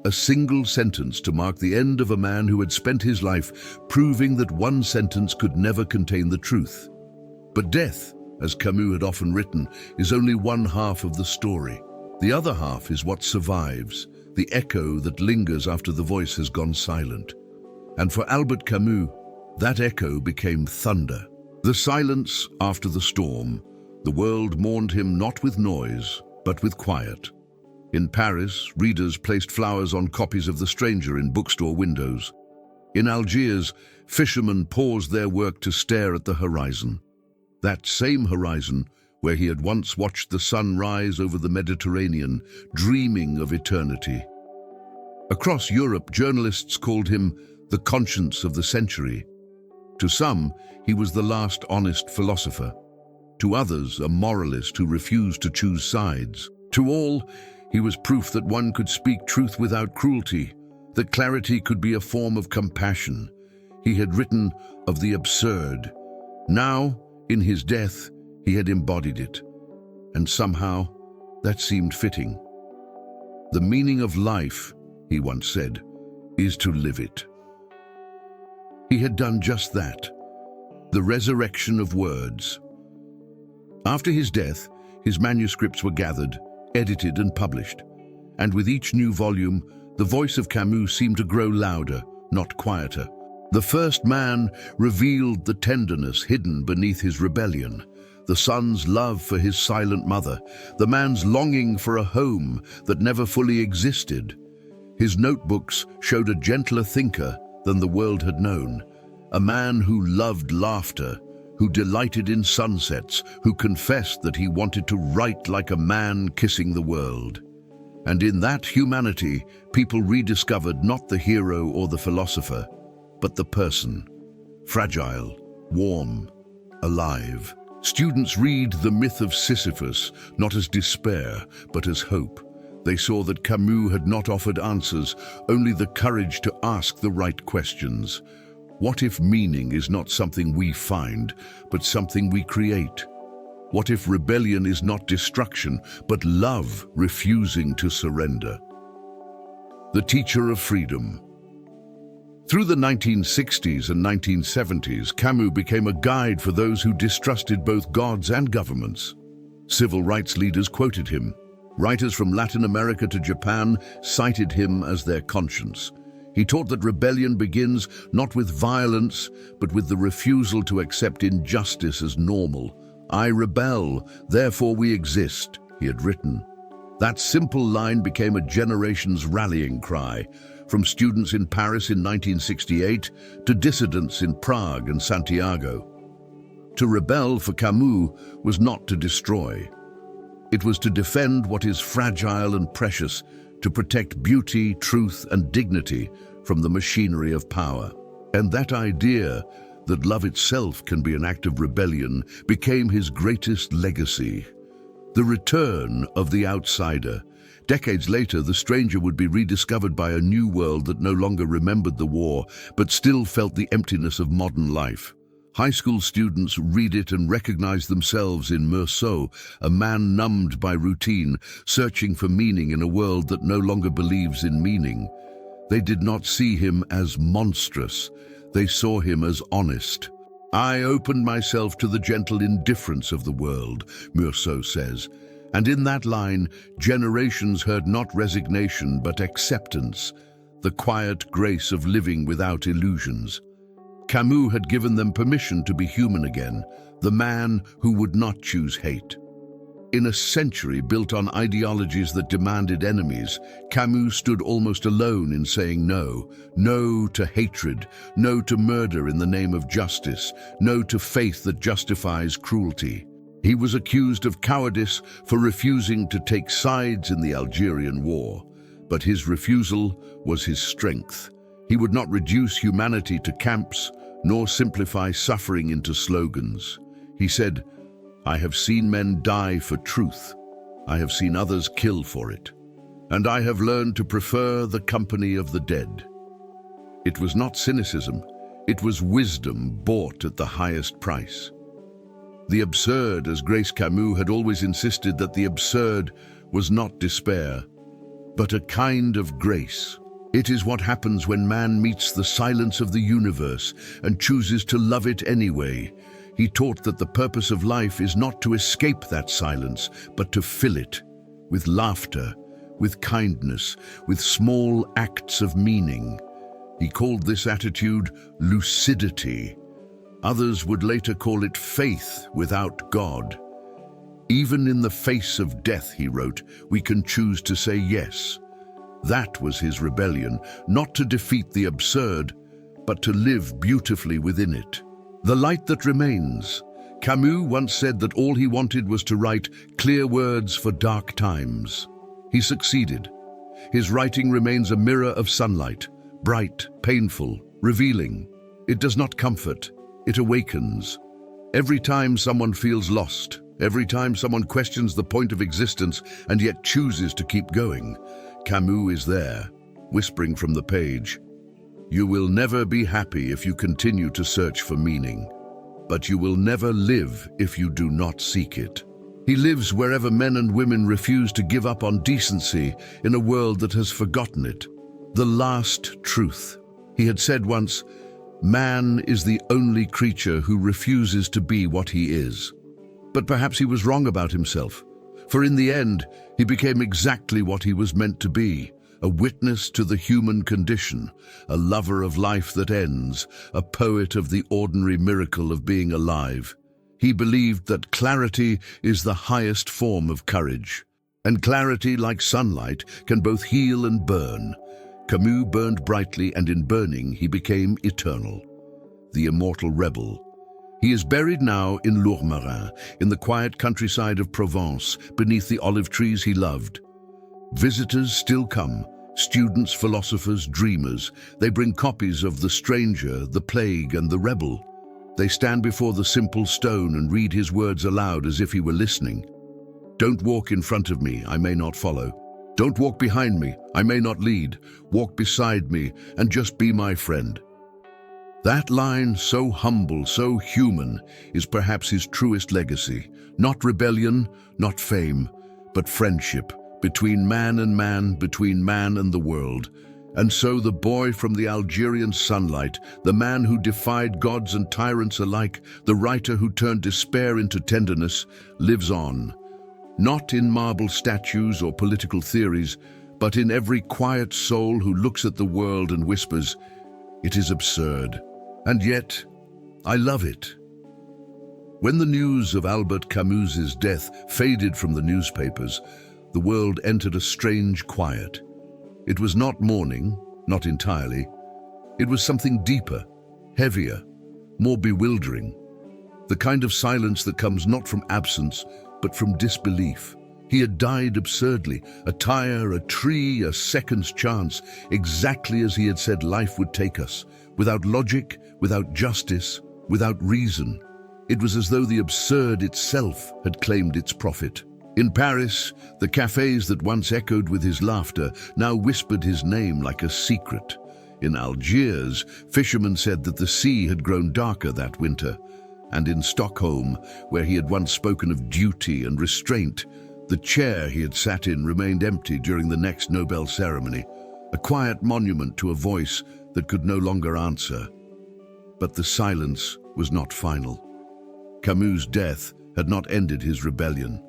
A single sentence to mark the end of a man who had spent his life proving that one sentence could never contain the truth. But death, as Camus had often written, is only one half of the story. The other half is what survives, the echo that lingers after the voice has gone silent. And for Albert Camus, that echo became thunder. The silence after the storm. The world mourned him not with noise, but with quiet. In Paris, readers placed flowers on copies of The Stranger in bookstore windows. In Algiers, fishermen paused their work to stare at the horizon. That same horizon where he had once watched the sun rise over the Mediterranean, dreaming of eternity. Across Europe, journalists called him the conscience of the century. To some, he was the last honest philosopher. To others, a moralist who refused to choose sides. To all, he was proof that one could speak truth without cruelty, that clarity could be a form of compassion. He had written of the absurd. Now, in his death, he had embodied it. And somehow, that seemed fitting. "The meaning of life," he once said, "is to live it." He had done just that. The resurrection of words. After his death, his manuscripts were gathered, edited and published. And with each new volume, the voice of Camus seemed to grow louder, not quieter. The first man revealed the tenderness hidden beneath his rebellion, the son's love for his silent mother, the man's longing for a home that never fully existed. His notebooks showed a gentler thinker than the world had known, a man who loved laughter, who delighted in sunsets, who confessed that he wanted to write like a man kissing the world. And in that humanity, people rediscovered not the hero or the philosopher, but the person, fragile, warm, alive. Students read The Myth of Sisyphus not as despair, but as hope. They saw that Camus had not offered answers, only the courage to ask the right questions. What if meaning is not something we find, but something we create? What if rebellion is not destruction, but love refusing to surrender? The teacher of freedom. Through the 1960s and 1970s, Camus became a guide for those who distrusted both gods and governments. Civil rights leaders quoted him. Writers from Latin America to Japan cited him as their conscience. He taught that rebellion begins not with violence, but with the refusal to accept injustice as normal. "I rebel, therefore we exist," he had written. That simple line became a generation's rallying cry, from students in Paris in 1968 to dissidents in Prague and Santiago. To rebel for Camus was not to destroy. It was to defend what is fragile and precious, to protect beauty, truth, and dignity from the machinery of power. And that idea, that love itself can be an act of rebellion, became his greatest legacy. The return of the outsider. Decades later, the stranger would be rediscovered by a new world that no longer remembered the war, but still felt the emptiness of modern life. High school students read it and recognize themselves in Meursault, a man numbed by routine, searching for meaning in a world that no longer believes in meaning. They did not see him as monstrous. They saw him as honest. "I opened myself to the gentle indifference of the world," Meursault says. And in that line, generations heard not resignation but acceptance, the quiet grace of living without illusions. Camus had given them permission to be human again, the man who would not choose hate. In a century built on ideologies that demanded enemies, Camus stood almost alone in saying no. No to hatred, no to murder in the name of justice, no to faith that justifies cruelty. He was accused of cowardice for refusing to take sides in the Algerian war, but his refusal was his strength. He would not reduce humanity to camps, nor simplify suffering into slogans. He said, "I have seen men die for truth. I have seen others kill for it. And I have learned to prefer the company of the dead." It was not cynicism. It was wisdom bought at the highest price. The absurd, as Grace Camus had always insisted that the absurd was not despair, but a kind of grace. It is what happens when man meets the silence of the universe and chooses to love it anyway. He taught that the purpose of life is not to escape that silence, but to fill it with laughter, with kindness, with small acts of meaning. He called this attitude lucidity. Others would later call it faith without God. "Even in the face of death," he wrote, "we can choose to say yes." That was his rebellion, not to defeat the absurd, but to live beautifully within it. The light that remains. Camus once said that all he wanted was to write clear words for dark times. He succeeded. His writing remains a mirror of sunlight, bright, painful, revealing. It does not comfort, it awakens. Every time someone feels lost, every time someone questions the point of existence and yet chooses to keep going, Camus is there, whispering from the page, "You will never be happy if you continue to search for meaning, but you will never live if you do not seek it." He lives wherever men and women refuse to give up on decency in a world that has forgotten it. The last truth. He had said once, "Man is the only creature who refuses to be what he is." But perhaps he was wrong about himself. For in the end, he became exactly what he was meant to be, a witness to the human condition, a lover of life that ends, a poet of the ordinary miracle of being alive. He believed that clarity is the highest form of courage, and clarity, like sunlight, can both heal and burn. Camus burned brightly, and in burning he became eternal, the immortal rebel. He is buried now in Lourmarin, in the quiet countryside of Provence, beneath the olive trees he loved. Visitors still come, students, philosophers, dreamers. They bring copies of The Stranger, The Plague, and The Rebel. They stand before the simple stone and read his words aloud as if he were listening. "Don't walk in front of me, I may not follow. Don't walk behind me, I may not lead. Walk beside me and just be my friend." That line, so humble, so human, is perhaps his truest legacy. Not rebellion, not fame, but friendship, between man and man, between man and the world. And so the boy from the Algerian sunlight, the man who defied gods and tyrants alike, the writer who turned despair into tenderness, lives on. Not in marble statues or political theories, but in every quiet soul who looks at the world and whispers, "It is absurd. And yet, I love it." When the news of Albert Camus's death faded from the newspapers, the world entered a strange quiet. It was not mourning, not entirely. It was something deeper, heavier, more bewildering. The kind of silence that comes not from absence, but from disbelief. He had died absurdly, a tire, a tree, a second's chance, exactly as he had said life would take us, without logic, without justice, without reason. It was as though the absurd itself had claimed its prophet. In Paris, the cafes that once echoed with his laughter now whispered his name like a secret. In Algiers, fishermen said that the sea had grown darker that winter. And in Stockholm, where he had once spoken of duty and restraint, the chair he had sat in remained empty during the next Nobel ceremony, a quiet monument to a voice that could no longer answer. But the silence was not final. Camus' death had not ended his rebellion.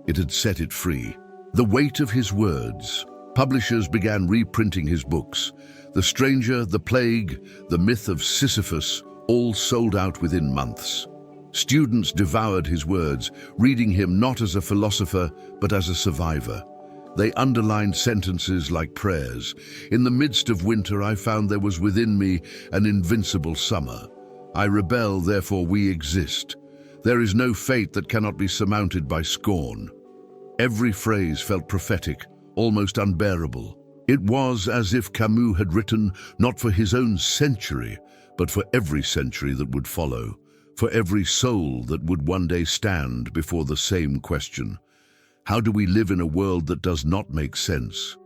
It had set it free. The weight of his words. Publishers began reprinting his books. The Stranger, The Plague, The Myth of Sisyphus, all sold out within months. Students devoured his words, reading him not as a philosopher, but as a survivor. They underlined sentences like prayers. In the midst of winter, I found there was within me an invincible summer. I rebel, therefore we exist. There is no fate that cannot be surmounted by scorn. Every phrase felt prophetic, almost unbearable. It was as if Camus had written not for his own century, but for every century that would follow, for every soul that would one day stand before the same question. How do we live in a world that does not make sense?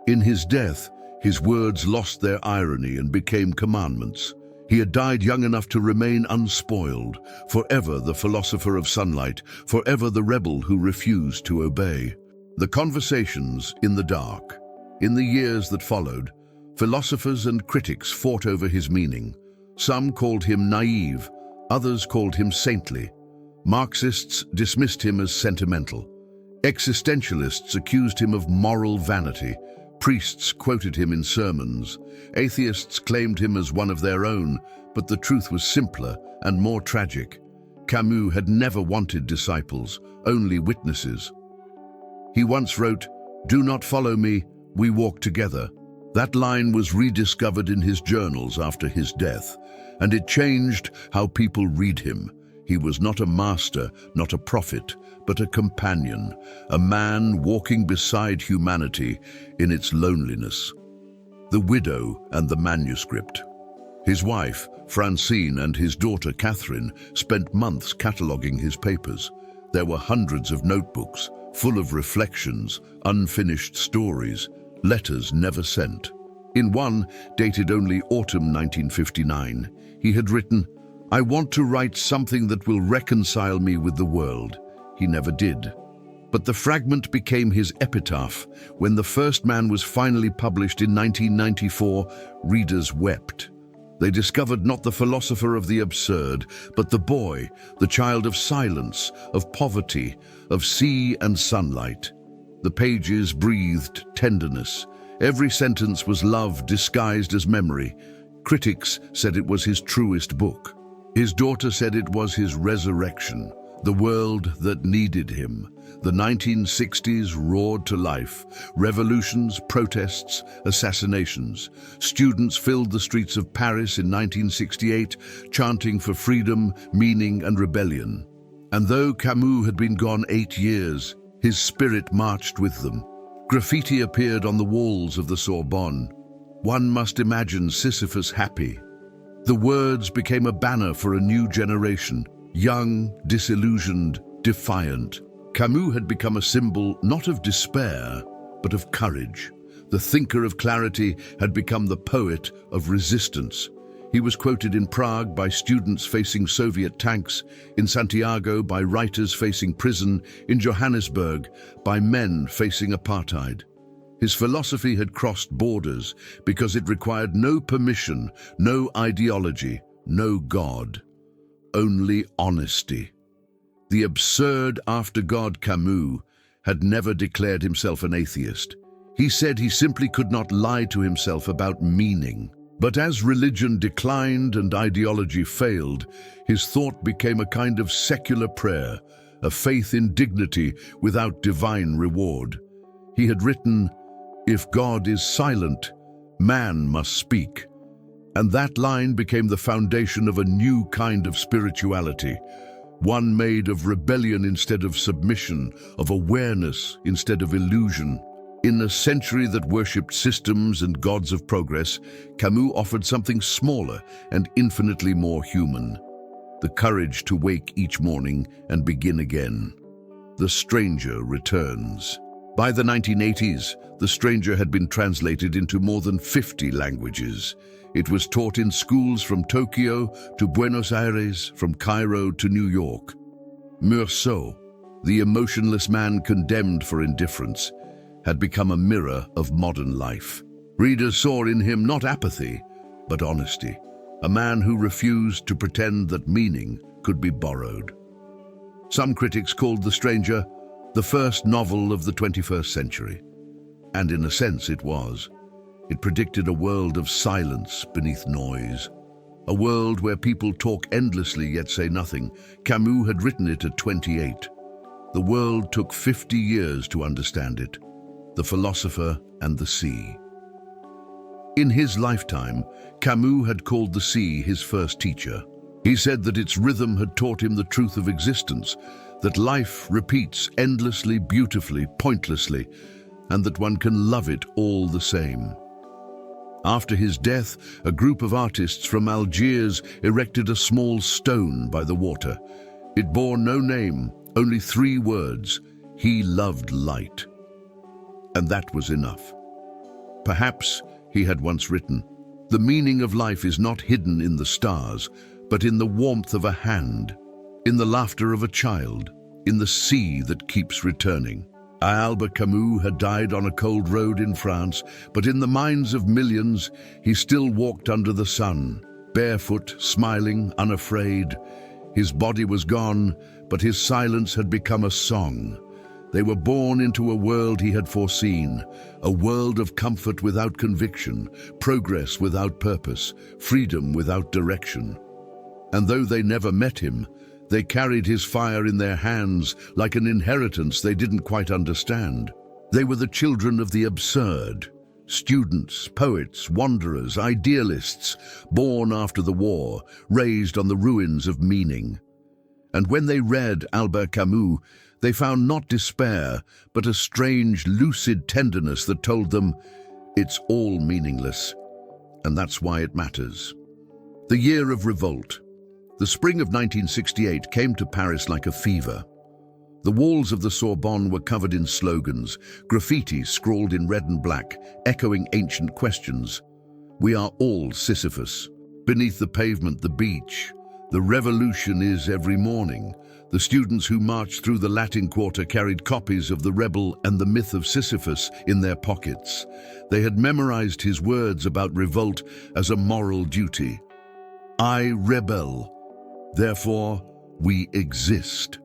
In his death, his words lost their irony and became commandments. He had died young enough to remain unspoiled, forever the philosopher of sunlight, forever the rebel who refused to obey. The conversations in the dark. In the years that followed, philosophers and critics fought over his meaning. Some called him naive, others called him saintly. Marxists dismissed him as sentimental. Existentialists accused him of moral vanity. Priests quoted him in sermons. Atheists claimed him as one of their own, but the truth was simpler and more tragic. Camus had never wanted disciples, only witnesses. He once wrote, "Do not follow me, we walk together." That line was rediscovered in his journals after his death, and it changed how people read him. He was not a master, not a prophet, but a companion, a man walking beside humanity in its loneliness. The widow and the manuscript. His wife, Francine, and his daughter, Catherine, spent months cataloguing his papers. There were hundreds of notebooks, full of reflections, unfinished stories, letters never sent. In one, dated only autumn 1959, he had written, "I want to write something that will reconcile me with the world." He never did. But the fragment became his epitaph. When The First Man was finally published in 1994, readers wept. They discovered not the philosopher of the absurd, but the boy, the child of silence, of poverty, of sea and sunlight. The pages breathed tenderness. Every sentence was love disguised as memory. Critics said it was his truest book. His daughter said it was his resurrection, the world that needed him. The 1960s roared to life. Revolutions, protests, assassinations. Students filled the streets of Paris in 1968, chanting for freedom, meaning, and rebellion. And though Camus had been gone 8 years, his spirit marched with them. Graffiti appeared on the walls of the Sorbonne. One must imagine Sisyphus happy. The words became a banner for a new generation, young, disillusioned, defiant. Camus had become a symbol not of despair, but of courage. The thinker of clarity had become the poet of resistance. He was quoted in Prague by students facing Soviet tanks, in Santiago by writers facing prison, in Johannesburg by men facing apartheid. His philosophy had crossed borders because it required no permission, no ideology, no God, only honesty. The absurd after-God Camus had never declared himself an atheist. He said he simply could not lie to himself about meaning. But as religion declined and ideology failed, his thought became a kind of secular prayer, a faith in dignity without divine reward. He had written, "If God is silent, man must speak." And that line became the foundation of a new kind of spirituality, one made of rebellion instead of submission, of awareness instead of illusion. In a century that worshipped systems and gods of progress, Camus offered something smaller and infinitely more human: the courage to wake each morning and begin again. The Stranger returns. By the 1980s, The Stranger had been translated into more than 50 languages. It was taught in schools from Tokyo to Buenos Aires, from Cairo to New York. Meursault, the emotionless man condemned for indifference, had become a mirror of modern life. Readers saw in him not apathy, but honesty, a man who refused to pretend that meaning could be borrowed. Some critics called The Stranger the first novel of the 21st century, and in a sense it was. It predicted a world of silence beneath noise, a world where people talk endlessly yet say nothing. Camus had written it at 28. The world took 50 years to understand it. The Philosopher and the Sea. In his lifetime, Camus had called the sea his first teacher. He said that its rhythm had taught him the truth of existence, that life repeats endlessly, beautifully, pointlessly, and that one can love it all the same. After his death, a group of artists from Algiers erected a small stone by the water. It bore no name, only 3 words: he loved light. And that was enough. Perhaps, he had once written, the meaning of life is not hidden in the stars, but in the warmth of a hand, in the laughter of a child, in the sea that keeps returning. Albert Camus had died on a cold road in France, but in the minds of millions, he still walked under the sun, barefoot, smiling, unafraid. His body was gone, but his silence had become a song. They were born into a world he had foreseen, a world of comfort without conviction, progress without purpose, freedom without direction. And though they never met him, they carried his fire in their hands like an inheritance they didn't quite understand. They were the children of the absurd, students, poets, wanderers, idealists, born after the war, raised on the ruins of meaning. And when they read Albert Camus, they found not despair, but a strange, lucid tenderness that told them, it's all meaningless, and that's why it matters. The year of revolt. The spring of 1968 came to Paris like a fever. The walls of the Sorbonne were covered in slogans, graffiti scrawled in red and black, echoing ancient questions. We are all Sisyphus. Beneath the pavement, the beach. The revolution is every morning. The students who marched through the Latin Quarter carried copies of The Rebel and the Myth of Sisyphus in their pockets. They had memorized his words about revolt as a moral duty. I rebel, therefore we exist.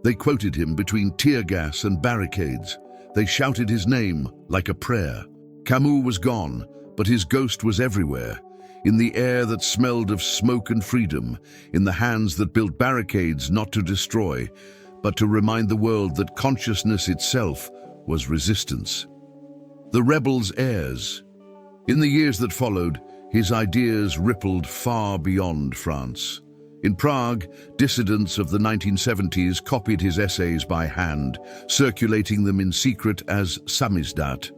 They quoted him between tear gas and barricades. They shouted his name like a prayer. Camus was gone, but his ghost was everywhere. In the air that smelled of smoke and freedom, in the hands that built barricades not to destroy, but to remind the world that consciousness itself was resistance. The rebel's heirs. In the years that followed, his ideas rippled far beyond France. In Prague, dissidents of the 1970s copied his essays by hand, circulating them in secret as samizdat,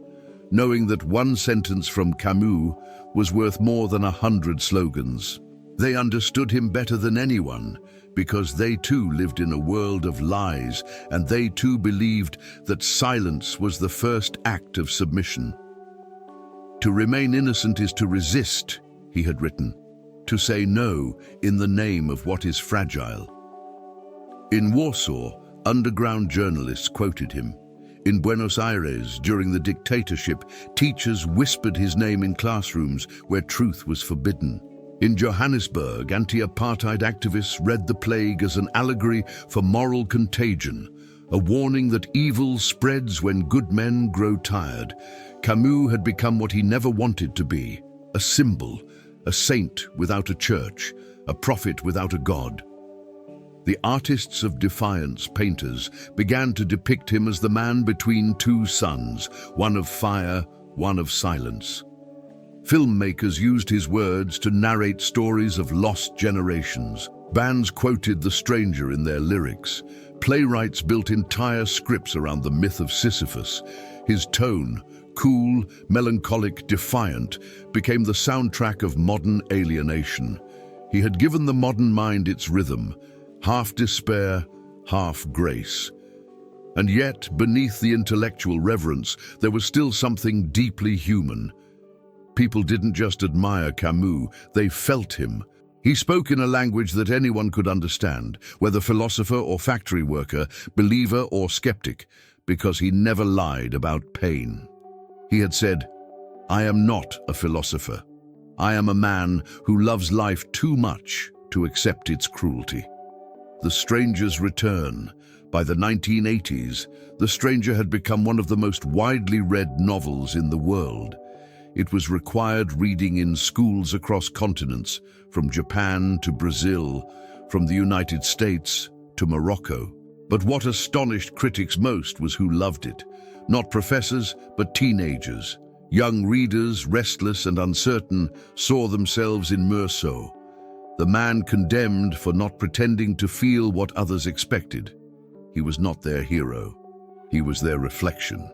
knowing that one sentence from Camus was worth more than 100 slogans. They understood him better than anyone, because they too lived in a world of lies, and they too believed that silence was the first act of submission. To remain innocent is to resist, he had written, to say no in the name of what is fragile. In Warsaw, underground journalists quoted him. In Buenos Aires, during the dictatorship, teachers whispered his name in classrooms where truth was forbidden. In Johannesburg, anti-apartheid activists read the plague as an allegory for moral contagion, a warning that evil spreads when good men grow tired. Camus had become what he never wanted to be, a symbol, a saint without a church, a prophet without a god. The artists of defiance, painters, began to depict him as the man between two suns, one of fire, one of silence. Filmmakers used his words to narrate stories of lost generations. Bands quoted The Stranger in their lyrics. Playwrights built entire scripts around the myth of Sisyphus. His tone, cool, melancholic, defiant, became the soundtrack of modern alienation. He had given the modern mind its rhythm, half despair, half grace. And yet, beneath the intellectual reverence, there was still something deeply human. People didn't just admire Camus, they felt him. He spoke in a language that anyone could understand, whether philosopher or factory worker, believer or skeptic, because he never lied about pain. He had said, "I am not a philosopher. I am a man who loves life too much to accept its cruelty." The Stranger's Return. By the 1980s, The Stranger had become one of the most widely read novels in the world. It was required reading in schools across continents, from Japan to Brazil, from the United States to Morocco. But what astonished critics most was who loved it. Not professors, but teenagers. Young readers, restless and uncertain, saw themselves in Meursault, the man condemned for not pretending to feel what others expected. He was not their hero. He was their reflection.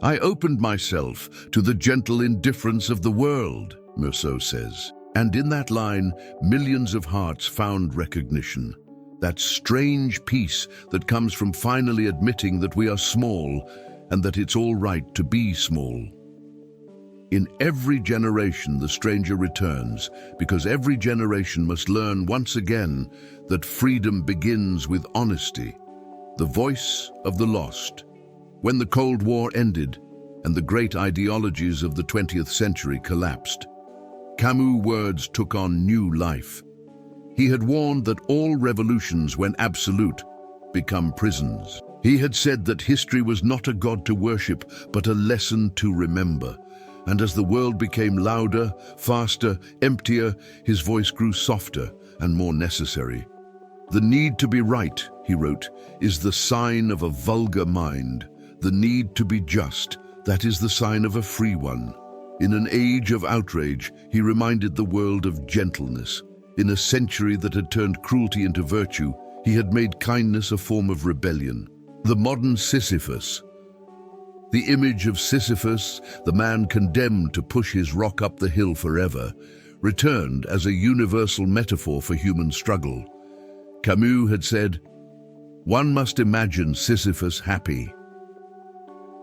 "I opened myself to the gentle indifference of the world," Meursault says. And in that line, millions of hearts found recognition. That strange peace that comes from finally admitting that we are small and that it's all right to be small. In every generation, the stranger returns, because every generation must learn once again that freedom begins with honesty, the voice of the lost. When the Cold War ended and the great ideologies of the 20th century collapsed, Camus' words took on new life. He had warned that all revolutions, when absolute, become prisons. He had said that history was not a god to worship, but a lesson to remember. And as the world became louder, faster, emptier, his voice grew softer and more necessary. "The need to be right," he wrote, "is the sign of a vulgar mind. The need to be just, that is the sign of a free one." In an age of outrage, he reminded the world of gentleness. In a century that had turned cruelty into virtue, he had made kindness a form of rebellion. The modern Sisyphus. The image of Sisyphus, the man condemned to push his rock up the hill forever, returned as a universal metaphor for human struggle. Camus had said, "One must imagine Sisyphus happy."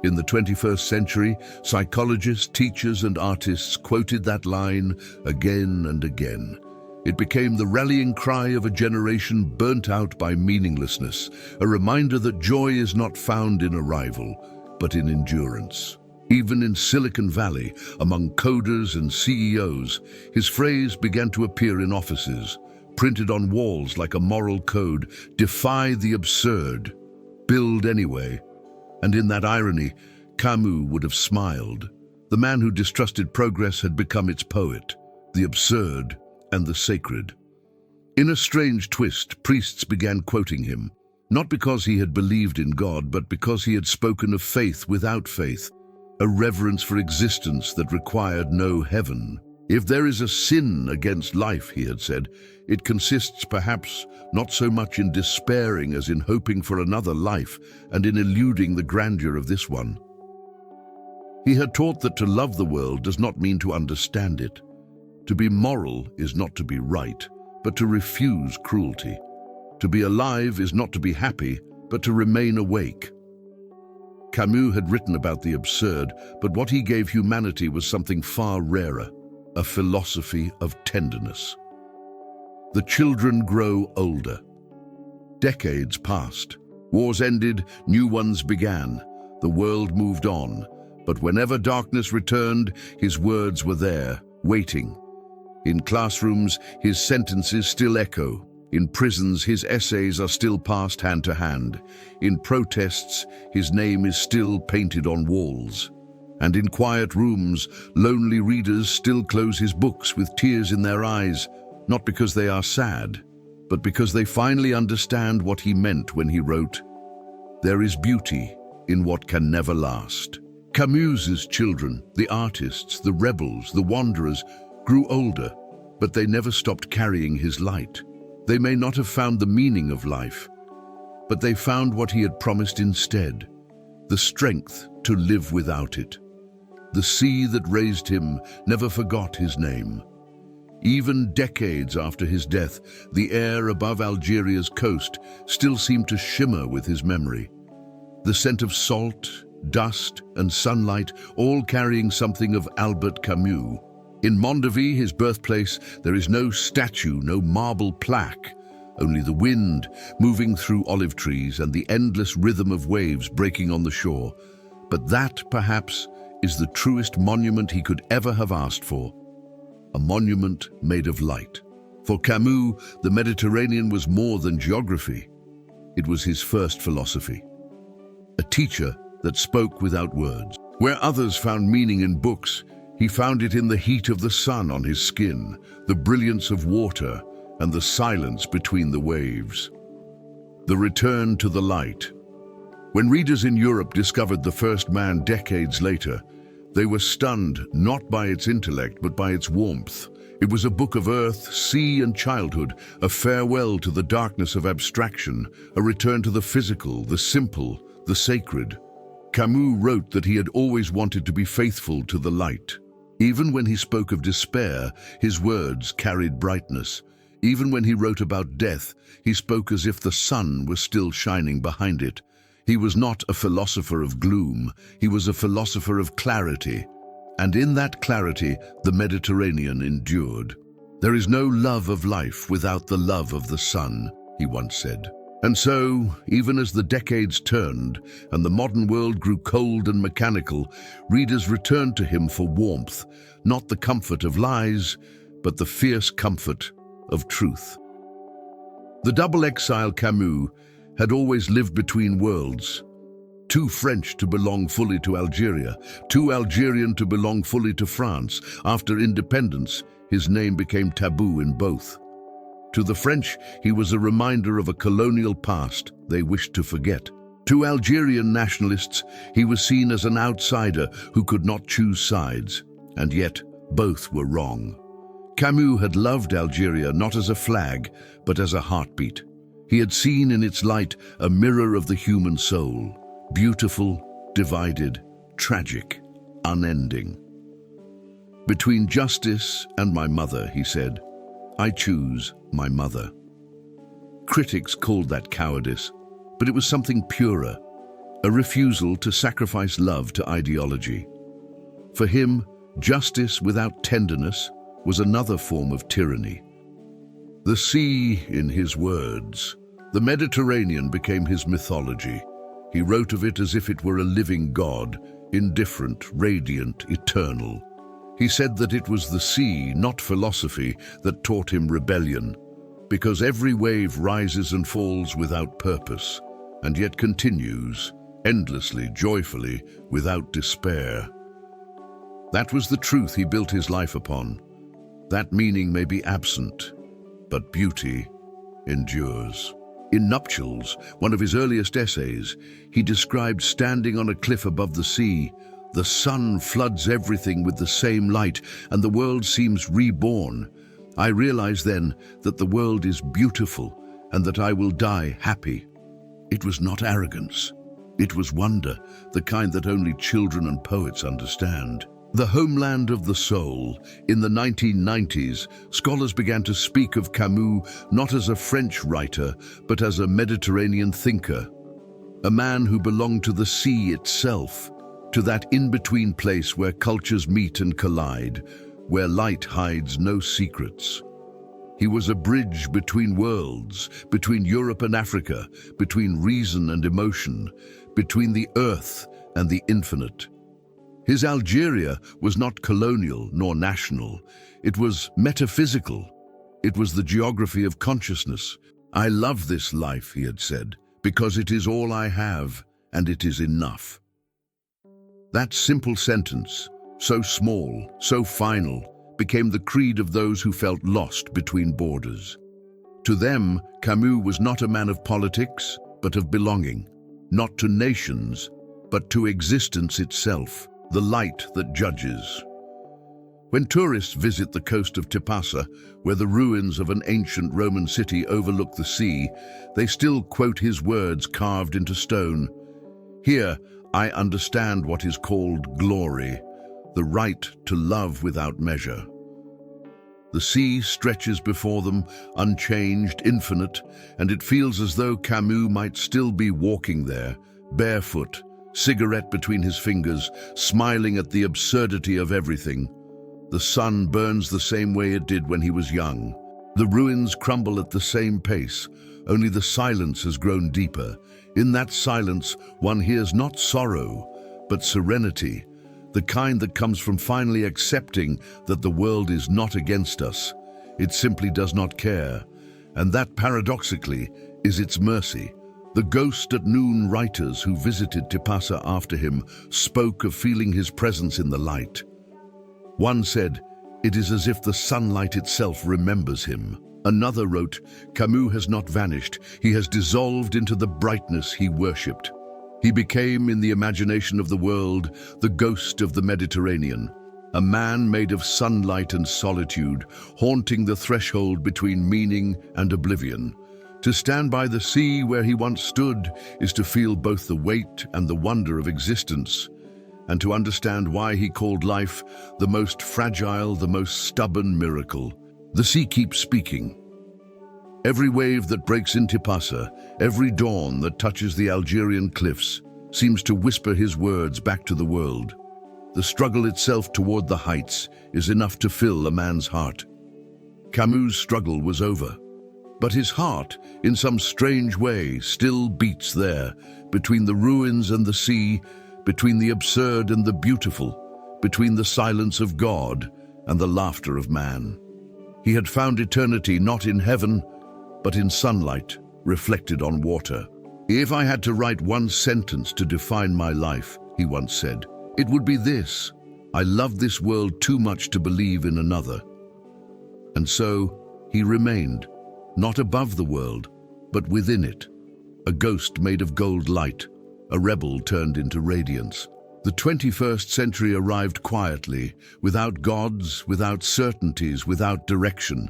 In the 21st century, psychologists, teachers, and artists quoted that line again and again. It became the rallying cry of a generation burnt out by meaninglessness, a reminder that joy is not found in arrival, but in endurance. Even in Silicon Valley, among coders and CEOs, his phrase began to appear in offices, printed on walls like a moral code: defy the absurd, build anyway. And in that irony, Camus would have smiled. The man who distrusted progress had become its poet, the absurd and the sacred. In a strange twist, priests began quoting him, not because he had believed in God, but because he had spoken of faith without faith, a reverence for existence that required no heaven. "If there is a sin against life," he had said, "it consists perhaps not so much in despairing as in hoping for another life and in eluding the grandeur of this one." He had taught that to love the world does not mean to understand it. To be moral is not to be right, but to refuse cruelty. To be alive is not to be happy, but to remain awake. Camus had written about the absurd, but what he gave humanity was something far rarer, a philosophy of tenderness. The children grow older. Decades passed. Wars ended, new ones began. The world moved on. But whenever darkness returned, his words were there, waiting. In classrooms, his sentences still echo. In prisons, his essays are still passed hand to hand. In protests, his name is still painted on walls. And in quiet rooms, lonely readers still close his books with tears in their eyes, not because they are sad, but because they finally understand what he meant when he wrote, "There is beauty in what can never last." Camus's children, the artists, the rebels, the wanderers, grew older, but they never stopped carrying his light. They may not have found the meaning of life, but they found what he had promised instead, the strength to live without it. The sea that raised him never forgot his name. Even decades after his death, the air above Algeria's coast still seemed to shimmer with his memory. The scent of salt, dust, and sunlight, all carrying something of Albert Camus. In Mondovì, his birthplace, there is no statue, no marble plaque, only the wind moving through olive trees and the endless rhythm of waves breaking on the shore. But that, perhaps, is the truest monument he could ever have asked for. A monument made of light. For Camus, the Mediterranean was more than geography. It was his first philosophy. A teacher that spoke without words. Where others found meaning in books, he found it in the heat of the sun on his skin, the brilliance of water, and the silence between the waves. The return to the light. When readers in Europe discovered the first man decades later, they were stunned not by its intellect but by its warmth. It was a book of earth, sea, and childhood, a farewell to the darkness of abstraction, a return to the physical, the simple, the sacred. Camus wrote that he had always wanted to be faithful to the light. Even when he spoke of despair, his words carried brightness. Even when he wrote about death, he spoke as if the sun was still shining behind it. He was not a philosopher of gloom, he was a philosopher of clarity. And in that clarity, the Mediterranean endured. There is no love of life without the love of the sun, he once said. And so, even as the decades turned and the modern world grew cold and mechanical, readers returned to him for warmth, not the comfort of lies, but the fierce comfort of truth. The double exile Camus had always lived between worlds. Too French to belong fully to Algeria, too Algerian to belong fully to France. After independence, his name became taboo in both. To the French, he was a reminder of a colonial past they wished to forget. To Algerian nationalists, he was seen as an outsider who could not choose sides, and yet both were wrong. Camus had loved Algeria not as a flag, but as a heartbeat. He had seen in its light a mirror of the human soul, beautiful, divided, tragic, unending. Between justice and my mother, he said, I choose my mother. Critics called that cowardice, but it was something purer, a refusal to sacrifice love to ideology. For him, justice without tenderness was another form of tyranny. The sea, in his words, the Mediterranean became his mythology. He wrote of it as if it were a living god, indifferent, radiant, eternal. He said that it was the sea, not philosophy, that taught him rebellion, because every wave rises and falls without purpose, and yet continues, endlessly, joyfully, without despair. That was the truth he built his life upon. That meaning may be absent, but beauty endures. In Nuptials, one of his earliest essays, he described standing on a cliff above the sea. The sun floods everything with the same light, and the world seems reborn. I realize then that the world is beautiful, and that I will die happy. It was not arrogance. It was wonder, the kind that only children and poets understand. The homeland of the soul. In the 1990s, scholars began to speak of Camus not as a French writer, but as a Mediterranean thinker. A man who belonged to the sea itself, to that in-between place where cultures meet and collide, where light hides no secrets. He was a bridge between worlds, between Europe and Africa, between reason and emotion, between the earth and the infinite. His Algeria was not colonial nor national. It was metaphysical. It was the geography of consciousness. I love this life, he had said, because it is all I have, and it is enough. That simple sentence, so small, so final, became the creed of those who felt lost between borders. To them, Camus was not a man of politics, but of belonging, not to nations, but to existence itself, the light that judges. When tourists visit the coast of Tipasa, where the ruins of an ancient Roman city overlook the sea, they still quote his words carved into stone. "Here, I understand what is called glory, the right to love without measure." The sea stretches before them, unchanged, infinite, and it feels as though Camus might still be walking there, barefoot, cigarette between his fingers, smiling at the absurdity of everything. The sun burns the same way it did when he was young. The ruins crumble at the same pace, only the silence has grown deeper. In that silence, one hears not sorrow, but serenity, the kind that comes from finally accepting that the world is not against us. It simply does not care, and that, paradoxically, is its mercy. The ghost at noon writers who visited Tipasa after him spoke of feeling his presence in the light. One said, "It is as if the sunlight itself remembers him." Another wrote, "Camus has not vanished, he has dissolved into the brightness he worshipped. He became, in the imagination of the world, the ghost of the Mediterranean, a man made of sunlight and solitude, haunting the threshold between meaning and oblivion. To stand by the sea where he once stood is to feel both the weight and the wonder of existence, and to understand why he called life the most fragile, the most stubborn miracle." The sea keeps speaking. Every wave that breaks in Tipasa, every dawn that touches the Algerian cliffs, seems to whisper his words back to the world. The struggle itself toward the heights is enough to fill a man's heart. Camus' struggle was over, but his heart, in some strange way, still beats there, between the ruins and the sea, between the absurd and the beautiful, between the silence of God and the laughter of man. He had found eternity not in heaven, but in sunlight reflected on water. "If I had to write one sentence to define my life," he once said, "it would be this: I love this world too much to believe in another." And so he remained, not above the world, but within it, a ghost made of gold light, a rebel turned into radiance. The 21st century arrived quietly, without gods, without certainties, without direction.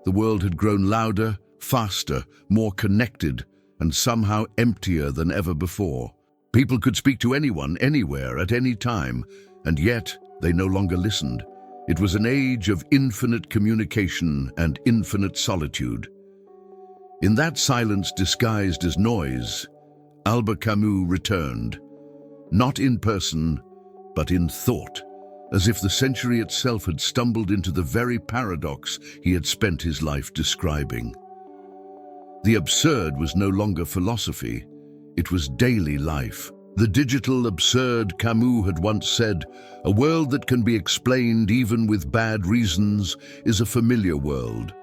The world had grown louder, faster, more connected, and somehow emptier than ever before. People could speak to anyone, anywhere, at any time, and yet they no longer listened. It was an age of infinite communication and infinite solitude. In that silence disguised as noise, Albert Camus returned, not in person, but in thought, as if the century itself had stumbled into the very paradox he had spent his life describing. The absurd was no longer philosophy, it was daily life. The digital absurd, Camus had once said, "A world that can be explained even with bad reasons is a familiar world.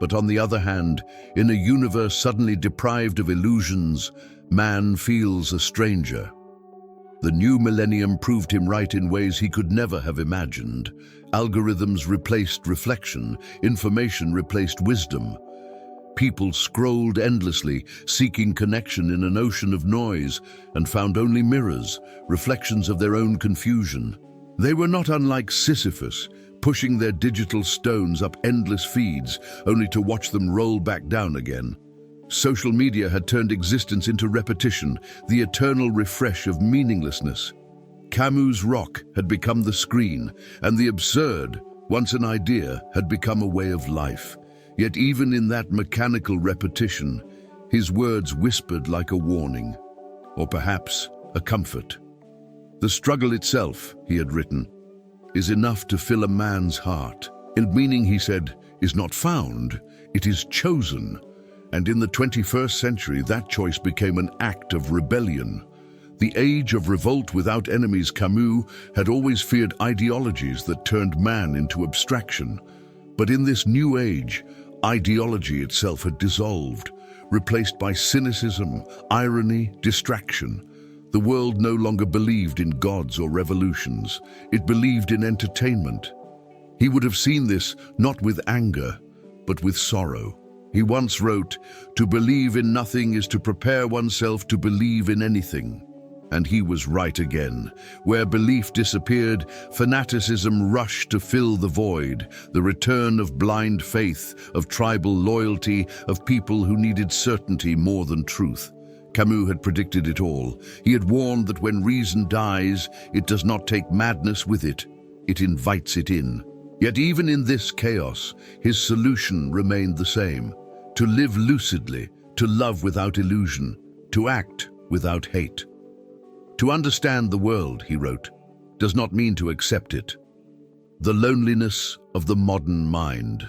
But on the other hand, in a universe suddenly deprived of illusions, man feels a stranger." The new millennium proved him right in ways he could never have imagined. Algorithms replaced reflection, information replaced wisdom. People scrolled endlessly, seeking connection in an ocean of noise, and found only mirrors, reflections of their own confusion. They were not unlike Sisyphus, pushing their digital stones up endless feeds, only to watch them roll back down again. Social media had turned existence into repetition, the eternal refresh of meaninglessness. Camus' rock had become the screen, and the absurd, once an idea, had become a way of life. Yet even in that mechanical repetition, his words whispered like a warning, or perhaps a comfort. "The struggle itself," he had written, "is enough to fill a man's heart. And meaning," he said, "is not found, it is chosen." And in the 21st century, that choice became an act of rebellion. The age of revolt without enemies, Camus had always feared ideologies that turned man into abstraction. But in this new age, ideology itself had dissolved, replaced by cynicism, irony, distraction. The world no longer believed in gods or revolutions. It believed in entertainment. He would have seen this not with anger, but with sorrow. He once wrote, "To believe in nothing is to prepare oneself to believe in anything." And he was right again. Where belief disappeared, fanaticism rushed to fill the void, the return of blind faith, of tribal loyalty, of people who needed certainty more than truth. Camus had predicted it all. He had warned that when reason dies, it does not take madness with it, it invites it in. Yet even in this chaos, his solution remained the same: to live lucidly, to love without illusion, to act without hate. To understand the world, he wrote, does not mean to accept it. The loneliness of the modern mind.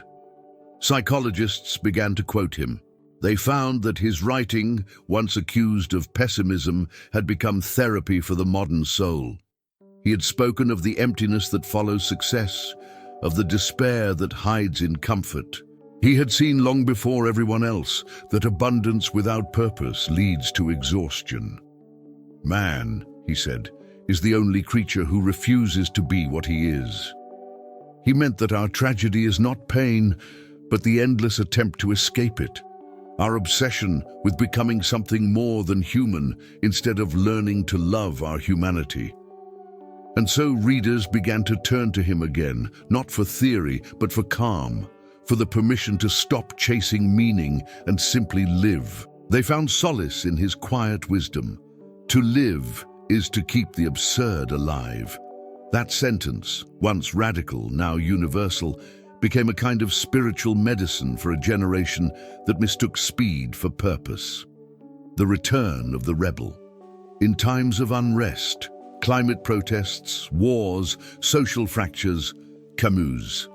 Psychologists began to quote him. They found that his writing, once accused of pessimism, had become therapy for the modern soul. He had spoken of the emptiness that follows success, of the despair that hides in comfort. He had seen long before everyone else that abundance without purpose leads to exhaustion. Man, he said, is the only creature who refuses to be what he is. He meant that our tragedy is not pain, but the endless attempt to escape it. Our obsession with becoming something more than human instead of learning to love our humanity. And so readers began to turn to him again, not for theory, but for calm, for the permission to stop chasing meaning and simply live. They found solace in his quiet wisdom. To live is to keep the absurd alive. That sentence, once radical, now universal, became a kind of spiritual medicine for a generation that mistook speed for purpose. The return of the rebel. In times of unrest, climate protests, wars, social fractures, Camus.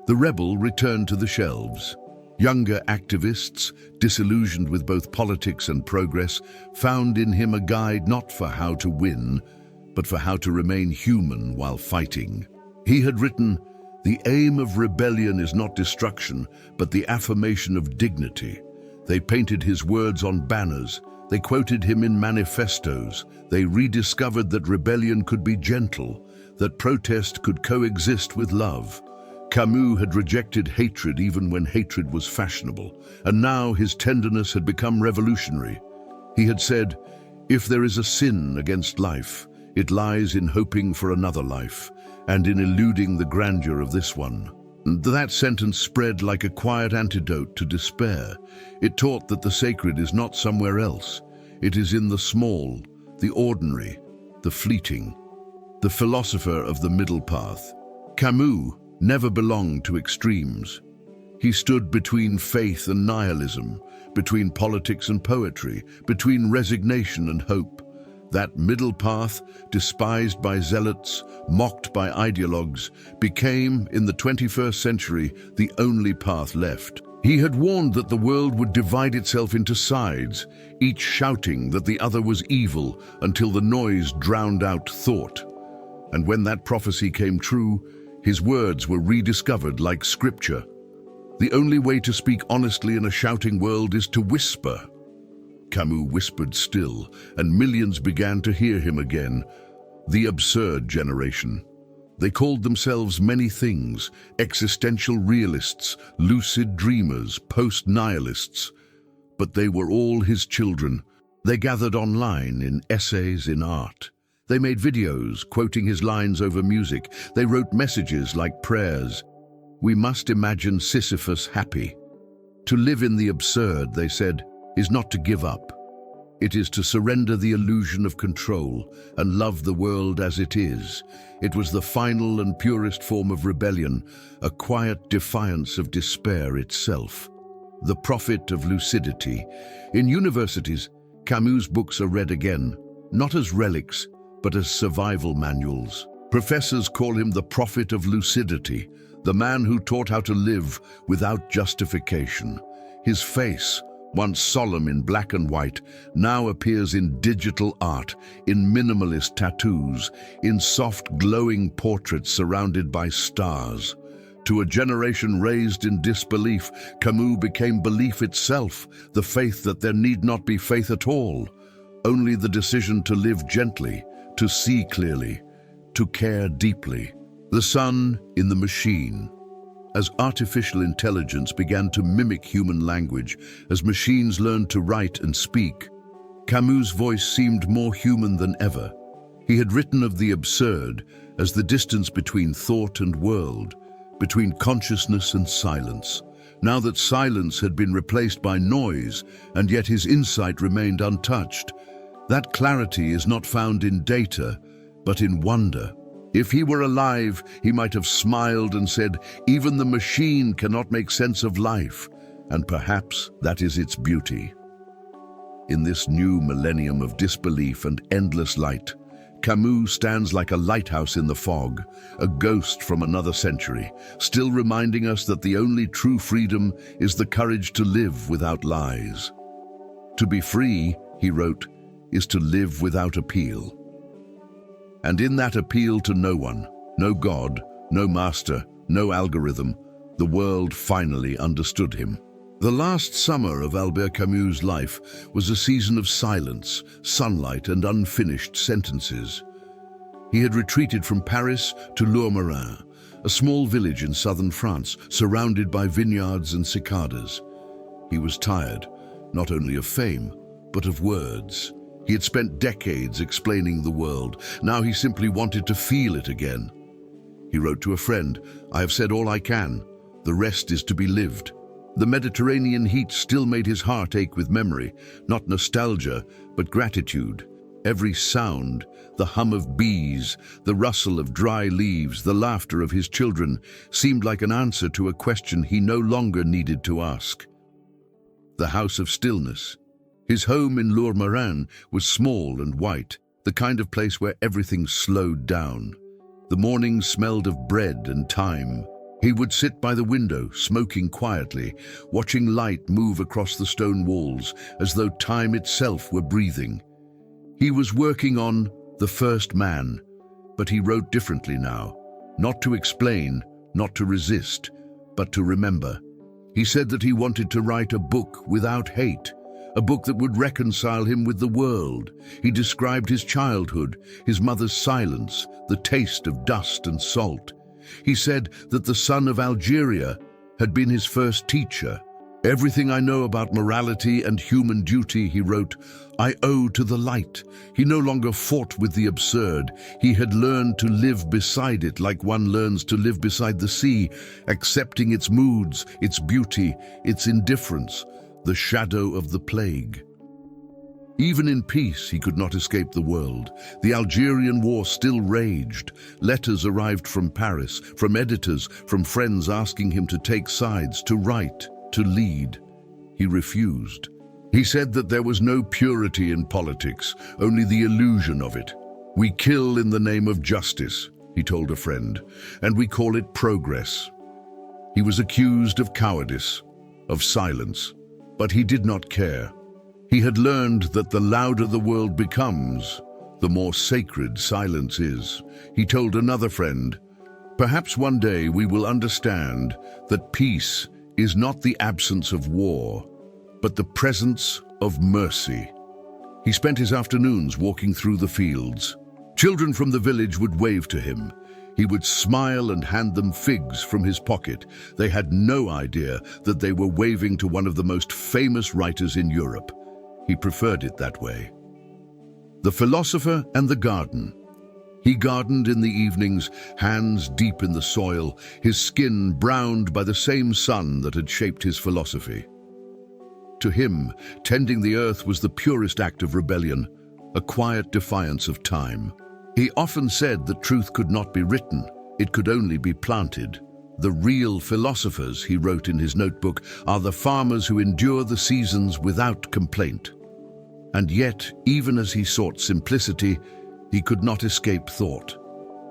The rebel returned to the shelves. Younger activists, disillusioned with both politics and progress, found in him a guide not for how to win, but for how to remain human while fighting. He had written, "The aim of rebellion is not destruction, but the affirmation of dignity." They painted his words on banners. They quoted him in manifestos. They rediscovered that rebellion could be gentle, that protest could coexist with love. Camus had rejected hatred even when hatred was fashionable, and now his tenderness had become revolutionary. He had said, "If there is a sin against life, it lies in hoping for another life, and in eluding the grandeur of this one." That sentence spread like a quiet antidote to despair. It taught that the sacred is not somewhere else. It is in the small, the ordinary, the fleeting. The philosopher of the middle path. Camus never belonged to extremes. He stood between faith and nihilism, between politics and poetry, between resignation and hope. That middle path, despised by zealots, mocked by ideologues, became, in the 21st century, the only path left. He had warned that the world would divide itself into sides, each shouting that the other was evil until the noise drowned out thought. And when that prophecy came true, his words were rediscovered like scripture. The only way to speak honestly in a shouting world is to whisper. Camus whispered still, and millions began to hear him again. The absurd generation. They called themselves many things: existential realists, lucid dreamers, post-nihilists. But they were all his children. They gathered online, in essays, in art. They made videos, quoting his lines over music. They wrote messages like prayers. We must imagine Sisyphus happy. To live in the absurd, they said, is not to give up. It is to surrender the illusion of control and love the world as it is. It was the final and purest form of rebellion, a quiet defiance of despair itself. The prophet of lucidity. In universities, Camus' books are read again, not as relics, but as survival manuals. Professors call him the prophet of lucidity, the man who taught how to live without justification. His face, once solemn in black and white, now appears in digital art, in minimalist tattoos, in soft glowing portraits surrounded by stars. To a generation raised in disbelief, Camus became belief itself, the faith that there need not be faith at all, only the decision to live gently, to see clearly, to care deeply. The sun in the machine. As artificial intelligence began to mimic human language, as machines learned to write and speak, Camus' voice seemed more human than ever. He had written of the absurd as the distance between thought and world, between consciousness and silence. Now that silence had been replaced by noise, and yet his insight remained untouched, that clarity is not found in data, but in wonder. If he were alive, he might have smiled and said, "Even the machine cannot make sense of life," and perhaps that is its beauty. In this new millennium of disbelief and endless light, Camus stands like a lighthouse in the fog, a ghost from another century, still reminding us that the only true freedom is the courage to live without lies. To be free, he wrote, is to live without appeal. And in that appeal to no one, no God, no master, no algorithm, the world finally understood him. The last summer of Albert Camus' life was a season of silence, sunlight, and unfinished sentences. He had retreated from Paris to Lourmarin, a small village in southern France, surrounded by vineyards and cicadas. He was tired, not only of fame, but of words. He had spent decades explaining the world. Now he simply wanted to feel it again. He wrote to a friend, "I have said all I can. The rest is to be lived." The Mediterranean heat still made his heart ache with memory, not nostalgia, but gratitude. Every sound, the hum of bees, the rustle of dry leaves, the laughter of his children, seemed like an answer to a question he no longer needed to ask. The House of Stillness. His home in Lourmarin was small and white, the kind of place where everything slowed down. The mornings smelled of bread and thyme. He would sit by the window, smoking quietly, watching light move across the stone walls as though time itself were breathing. He was working on The First Man, but he wrote differently now. Not to explain, not to resist, but to remember. He said that he wanted to write a book without hate, a book that would reconcile him with the world. He described his childhood, his mother's silence, the taste of dust and salt. He said that the son of Algeria had been his first teacher. "Everything I know about morality and human duty," he wrote, "I owe to the light." He no longer fought with the absurd. He had learned to live beside it like one learns to live beside the sea, accepting its moods, its beauty, its indifference, the shadow of the plague. Even in peace, he could not escape the world. The Algerian war still raged. Letters arrived from Paris, from editors, from friends asking him to take sides, to write, to lead. He refused. He said that there was no purity in politics, only the illusion of it. "We kill in the name of justice," he told a friend, "and we call it progress." He was accused of cowardice, of silence, but he did not care. He had learned that the louder the world becomes, the more sacred silence is. He told another friend, "Perhaps one day we will understand that peace is not the absence of war, but the presence of mercy." He spent his afternoons walking through the fields. Children from the village would wave to him. He would smile and hand them figs from his pocket. They had no idea that they were waving to one of the most famous writers in Europe. He preferred it that way. The philosopher and the garden. He gardened in the evenings, hands deep in the soil, his skin browned by the same sun that had shaped his philosophy. To him, tending the earth was the purest act of rebellion, a quiet defiance of time. He often said that truth could not be written, it could only be planted. The real philosophers, he wrote in his notebook, are the farmers who endure the seasons without complaint. And yet, even as he sought simplicity, he could not escape thought.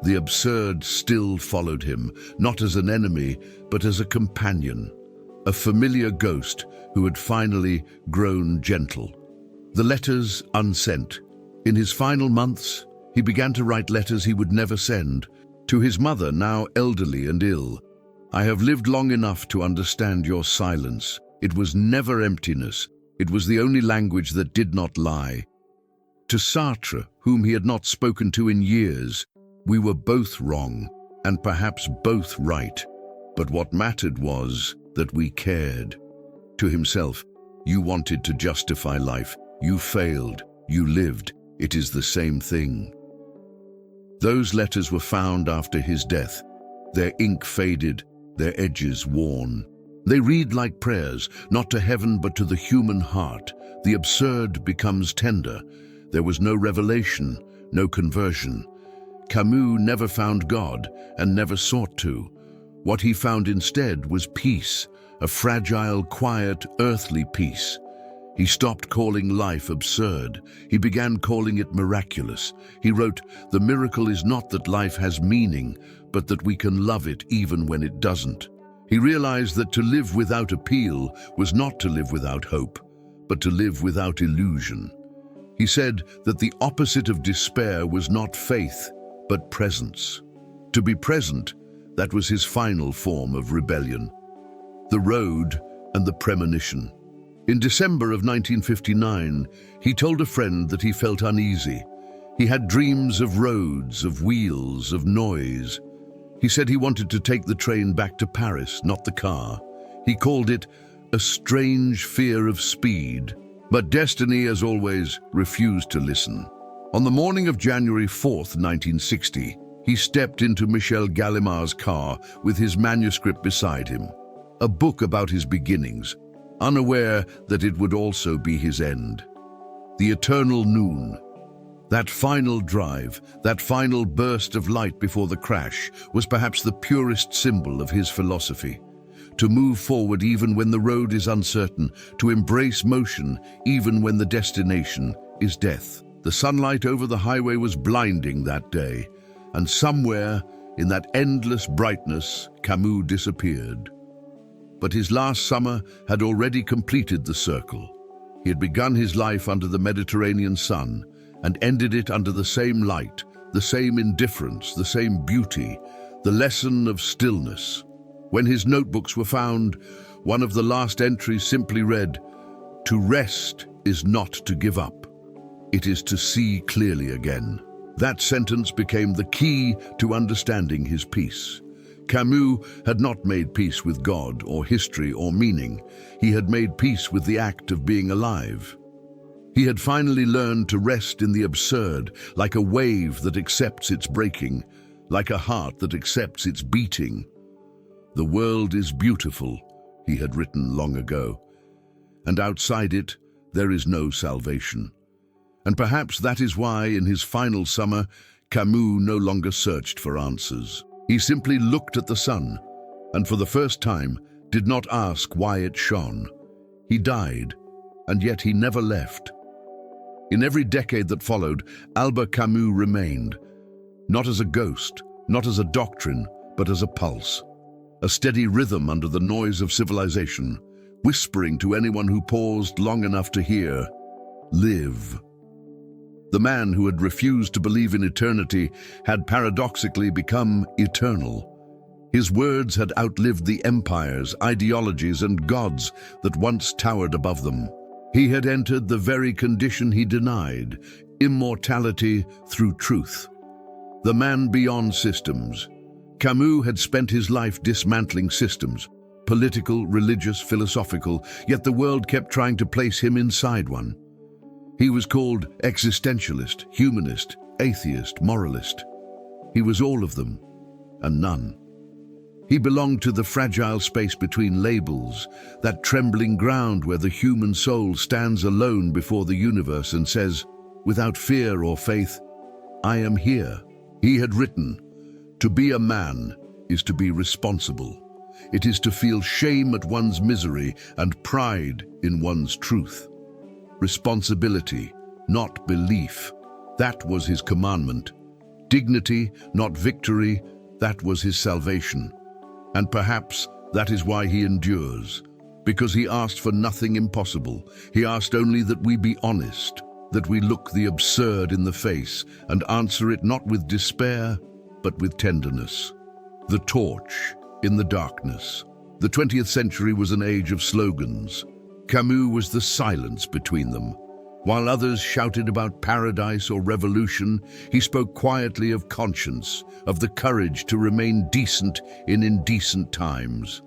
The absurd still followed him, not as an enemy, but as a companion, a familiar ghost who had finally grown gentle. The letters unsent. In his final months, he began to write letters he would never send. To his mother, now elderly and ill, "I have lived long enough to understand your silence. It was never emptiness. It was the only language that did not lie." To Sartre, whom he had not spoken to in years, "We were both wrong, and perhaps both right. But what mattered was that we cared." To himself, "You wanted to justify life. You failed. You lived. It is the same thing. Those letters were found after his death, their ink faded, their edges worn. They read like prayers, not to heaven but to the human heart. The absurd becomes tender. There was no revelation, no conversion. Camus never found God and never sought to. What he found instead was peace, a fragile, quiet, earthly peace. He stopped calling life absurd. He began calling it miraculous. He wrote, "The miracle is not that life has meaning, but that we can love it even when it doesn't." He realized that to live without appeal was not to live without hope, but to live without illusion. He said that the opposite of despair was not faith, but presence. To be present, that was his final form of rebellion. The road and the premonition. In December of 1959, he told a friend that he felt uneasy. He had dreams of roads, of wheels, of noise. He said he wanted to take the train back to Paris, not the car. He called it a strange fear of speed. But destiny, as always, refused to listen. On the morning of January 4th, 1960, he stepped into Michel Gallimard's car with his manuscript beside him, a book about his beginnings, unaware that it would also be his end. The eternal noon. That final drive, that final burst of light before the crash, was perhaps the purest symbol of his philosophy. To move forward even when the road is uncertain, to embrace motion even when the destination is death. The sunlight over the highway was blinding that day, and somewhere in that endless brightness, Camus disappeared. But his last summer had already completed the circle. He had begun his life under the Mediterranean sun and ended it under the same light, the same indifference, the same beauty, the lesson of stillness. When his notebooks were found, one of the last entries simply read, "To rest is not to give up. It is to see clearly again." That sentence became the key to understanding his peace. Camus had not made peace with God or history or meaning. He had made peace with the act of being alive. He had finally learned to rest in the absurd, like a wave that accepts its breaking, like a heart that accepts its beating. "The world is beautiful," he had written long ago, "and outside it there is no salvation." And perhaps that is why, in his final summer, Camus no longer searched for answers. He simply looked at the sun, and for the first time did not ask why it shone. He died, and yet he never left. In every decade that followed, Albert Camus remained, not as a ghost, not as a doctrine, but as a pulse. A steady rhythm under the noise of civilization, whispering to anyone who paused long enough to hear, "Live." The man who had refused to believe in eternity had paradoxically become eternal. His words had outlived the empires, ideologies, and gods that once towered above them. He had entered the very condition he denied, immortality through truth. The man beyond systems. Camus had spent his life dismantling systems, political, religious, philosophical, yet the world kept trying to place him inside one. He was called existentialist, humanist, atheist, moralist. He was all of them, and none. He belonged to the fragile space between labels, that trembling ground where the human soul stands alone before the universe and says, without fear or faith, "I am here." He had written, "To be a man is to be responsible. It is to feel shame at one's misery and pride in one's truth." Responsibility, not belief. That was his commandment. Dignity, not victory. That was his salvation. And perhaps that is why he endures. Because he asked for nothing impossible. He asked only that we be honest, that we look the absurd in the face and answer it not with despair, but with tenderness. The torch in the darkness. The 20th century was an age of slogans. Camus was the silence between them. While others shouted about paradise or revolution, he spoke quietly of conscience, of the courage to remain decent in indecent times.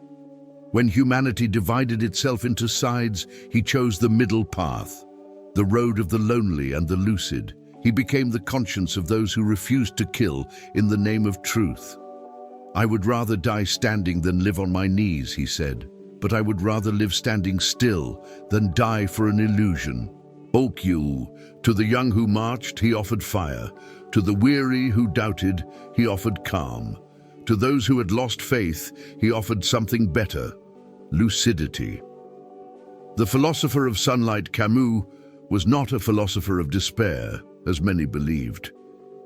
When humanity divided itself into sides, he chose the middle path. the road of the lonely and the lucid. He became the conscience of those who refused to kill in the name of truth. "I would rather die standing than live on my knees," he said, "but I would rather live standing still than die for an illusion." To the young who marched, he offered fire. To the weary who doubted, he offered calm. To those who had lost faith, he offered something better: lucidity. The philosopher of sunlight, Camus, was not a philosopher of despair, as many believed.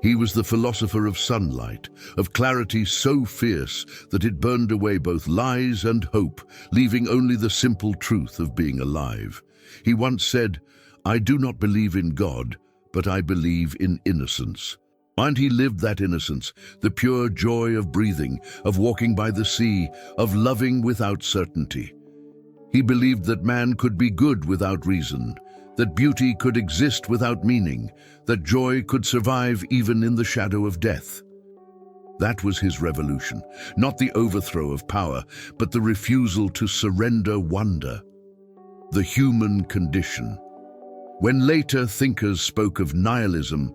He was the philosopher of sunlight, of clarity so fierce that it burned away both lies and hope, leaving only the simple truth of being alive. He once said, "I do not believe in God, but I believe in innocence." And he lived that innocence, the pure joy of breathing, of walking by the sea, of loving without certainty. He believed that man could be good without reason, that beauty could exist without meaning, that joy could survive even in the shadow of death. That was his revolution, not the overthrow of power, but the refusal to surrender wonder. The human condition. When later thinkers spoke of nihilism,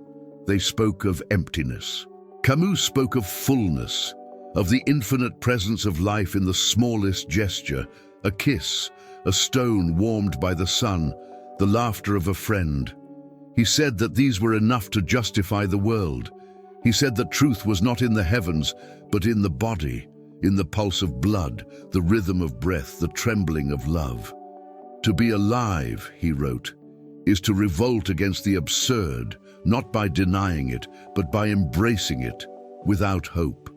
they spoke of emptiness. Camus spoke of fullness, of the infinite presence of life in the smallest gesture, a kiss, a stone warmed by the sun, the laughter of a friend. He said that these were enough to justify the world. He said that truth was not in the heavens, but in the body, in the pulse of blood, the rhythm of breath, the trembling of love. To be alive, he wrote, is to revolt against the absurd, not by denying it, but by embracing it, without hope.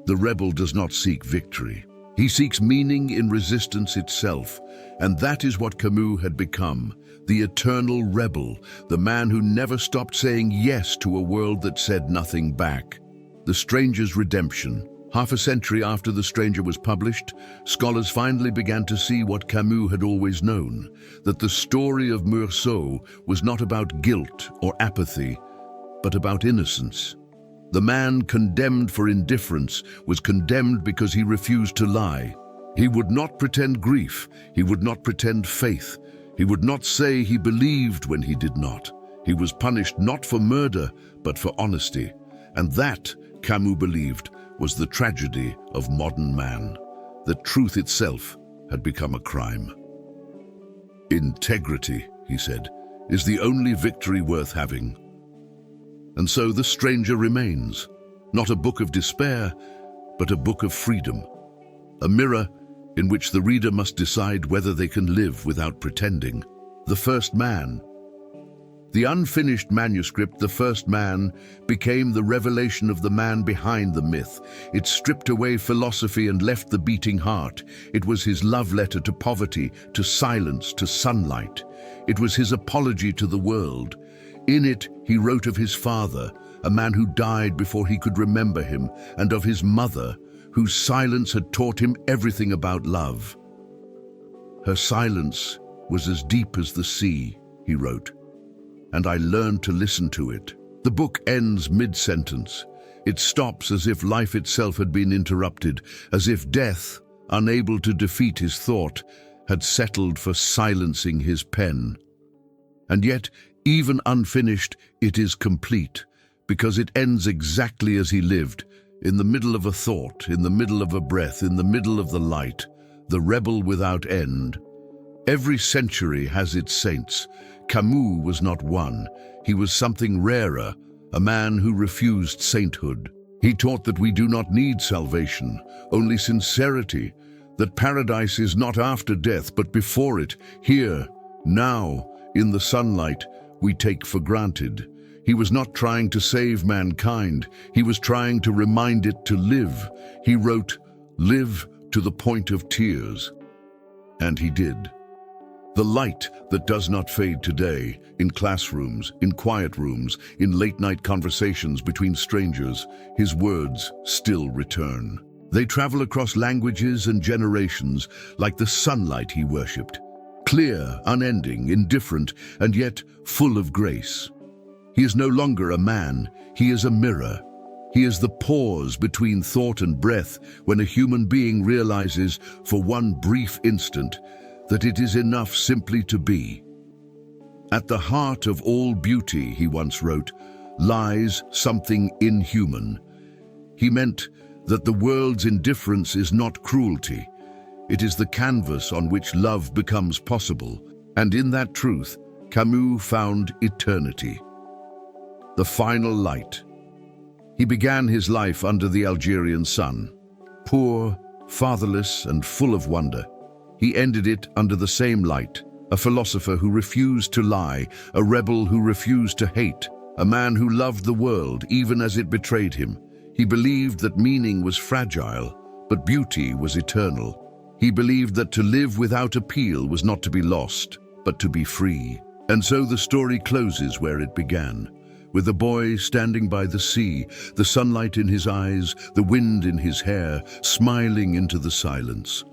The rebel does not seek victory. He seeks meaning in resistance itself, and that is what Camus had become, the eternal rebel, the man who never stopped saying yes to a world that said nothing back. The Stranger's Redemption. Half a century after The Stranger was published, scholars finally began to see what Camus had always known, that the story of Meursault was not about guilt or apathy, but about innocence. The man condemned for indifference was condemned because he refused to lie. He would not pretend grief, he would not pretend faith, he would not say he believed when he did not. He was punished not for murder, but for honesty. And that, Camus believed, was the tragedy of modern man, that truth itself had become a crime. Integrity, he said, is the only victory worth having. And so The Stranger remains, not a book of despair, but a book of freedom, a mirror in which the reader must decide whether they can live without pretending. The First Man. The unfinished manuscript, The First Man, became the revelation of the man behind the myth. It stripped away philosophy and left the beating heart. It was his love letter to poverty, to silence, to sunlight. It was his apology to the world. In it, he wrote of his father, a man who died before he could remember him, and of his mother, whose silence had taught him everything about love. Her silence was as deep as the sea, he wrote, and I learned to listen to it. The book ends mid-sentence. It stops as if life itself had been interrupted, as if death, unable to defeat his thought, had settled for silencing his pen. And yet, even unfinished, it is complete, because it ends exactly as he lived, in the middle of a thought, in the middle of a breath, in the middle of the light, the rebel without end. Every century has its saints. Camus was not one. He was something rarer, a man who refused sainthood. He taught that we do not need salvation, only sincerity, that paradise is not after death, but before it, here, now, in the sunlight, we take for granted. He was not trying to save mankind. He was trying to remind it to live. He wrote, "Live to the point of tears." And he did. The light that does not fade today, in classrooms, in quiet rooms, in late-night conversations between strangers, his words still return. They travel across languages and generations like the sunlight he worshipped. Clear, unending, indifferent, and yet full of grace. He is no longer a man, he is a mirror. He is the pause between thought and breath when a human being realizes, for one brief instant, that it is enough simply to be. At the heart of all beauty, he once wrote, lies something inhuman. He meant that the world's indifference is not cruelty. It is the canvas on which love becomes possible, and in that truth, Camus found eternity. The final light. He began his life under the Algerian sun, poor, fatherless, and full of wonder. He ended it under the same light, a philosopher who refused to lie, a rebel who refused to hate, a man who loved the world even as it betrayed him. He believed that meaning was fragile, but beauty was eternal. He believed that to live without appeal was not to be lost, but to be free. And so the story closes where it began, with a boy standing by the sea, the sunlight in his eyes, the wind in his hair, smiling into the silence.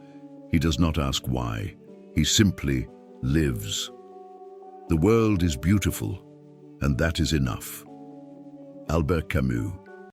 He does not ask why. He simply lives. The world is beautiful, and that is enough. Albert Camus.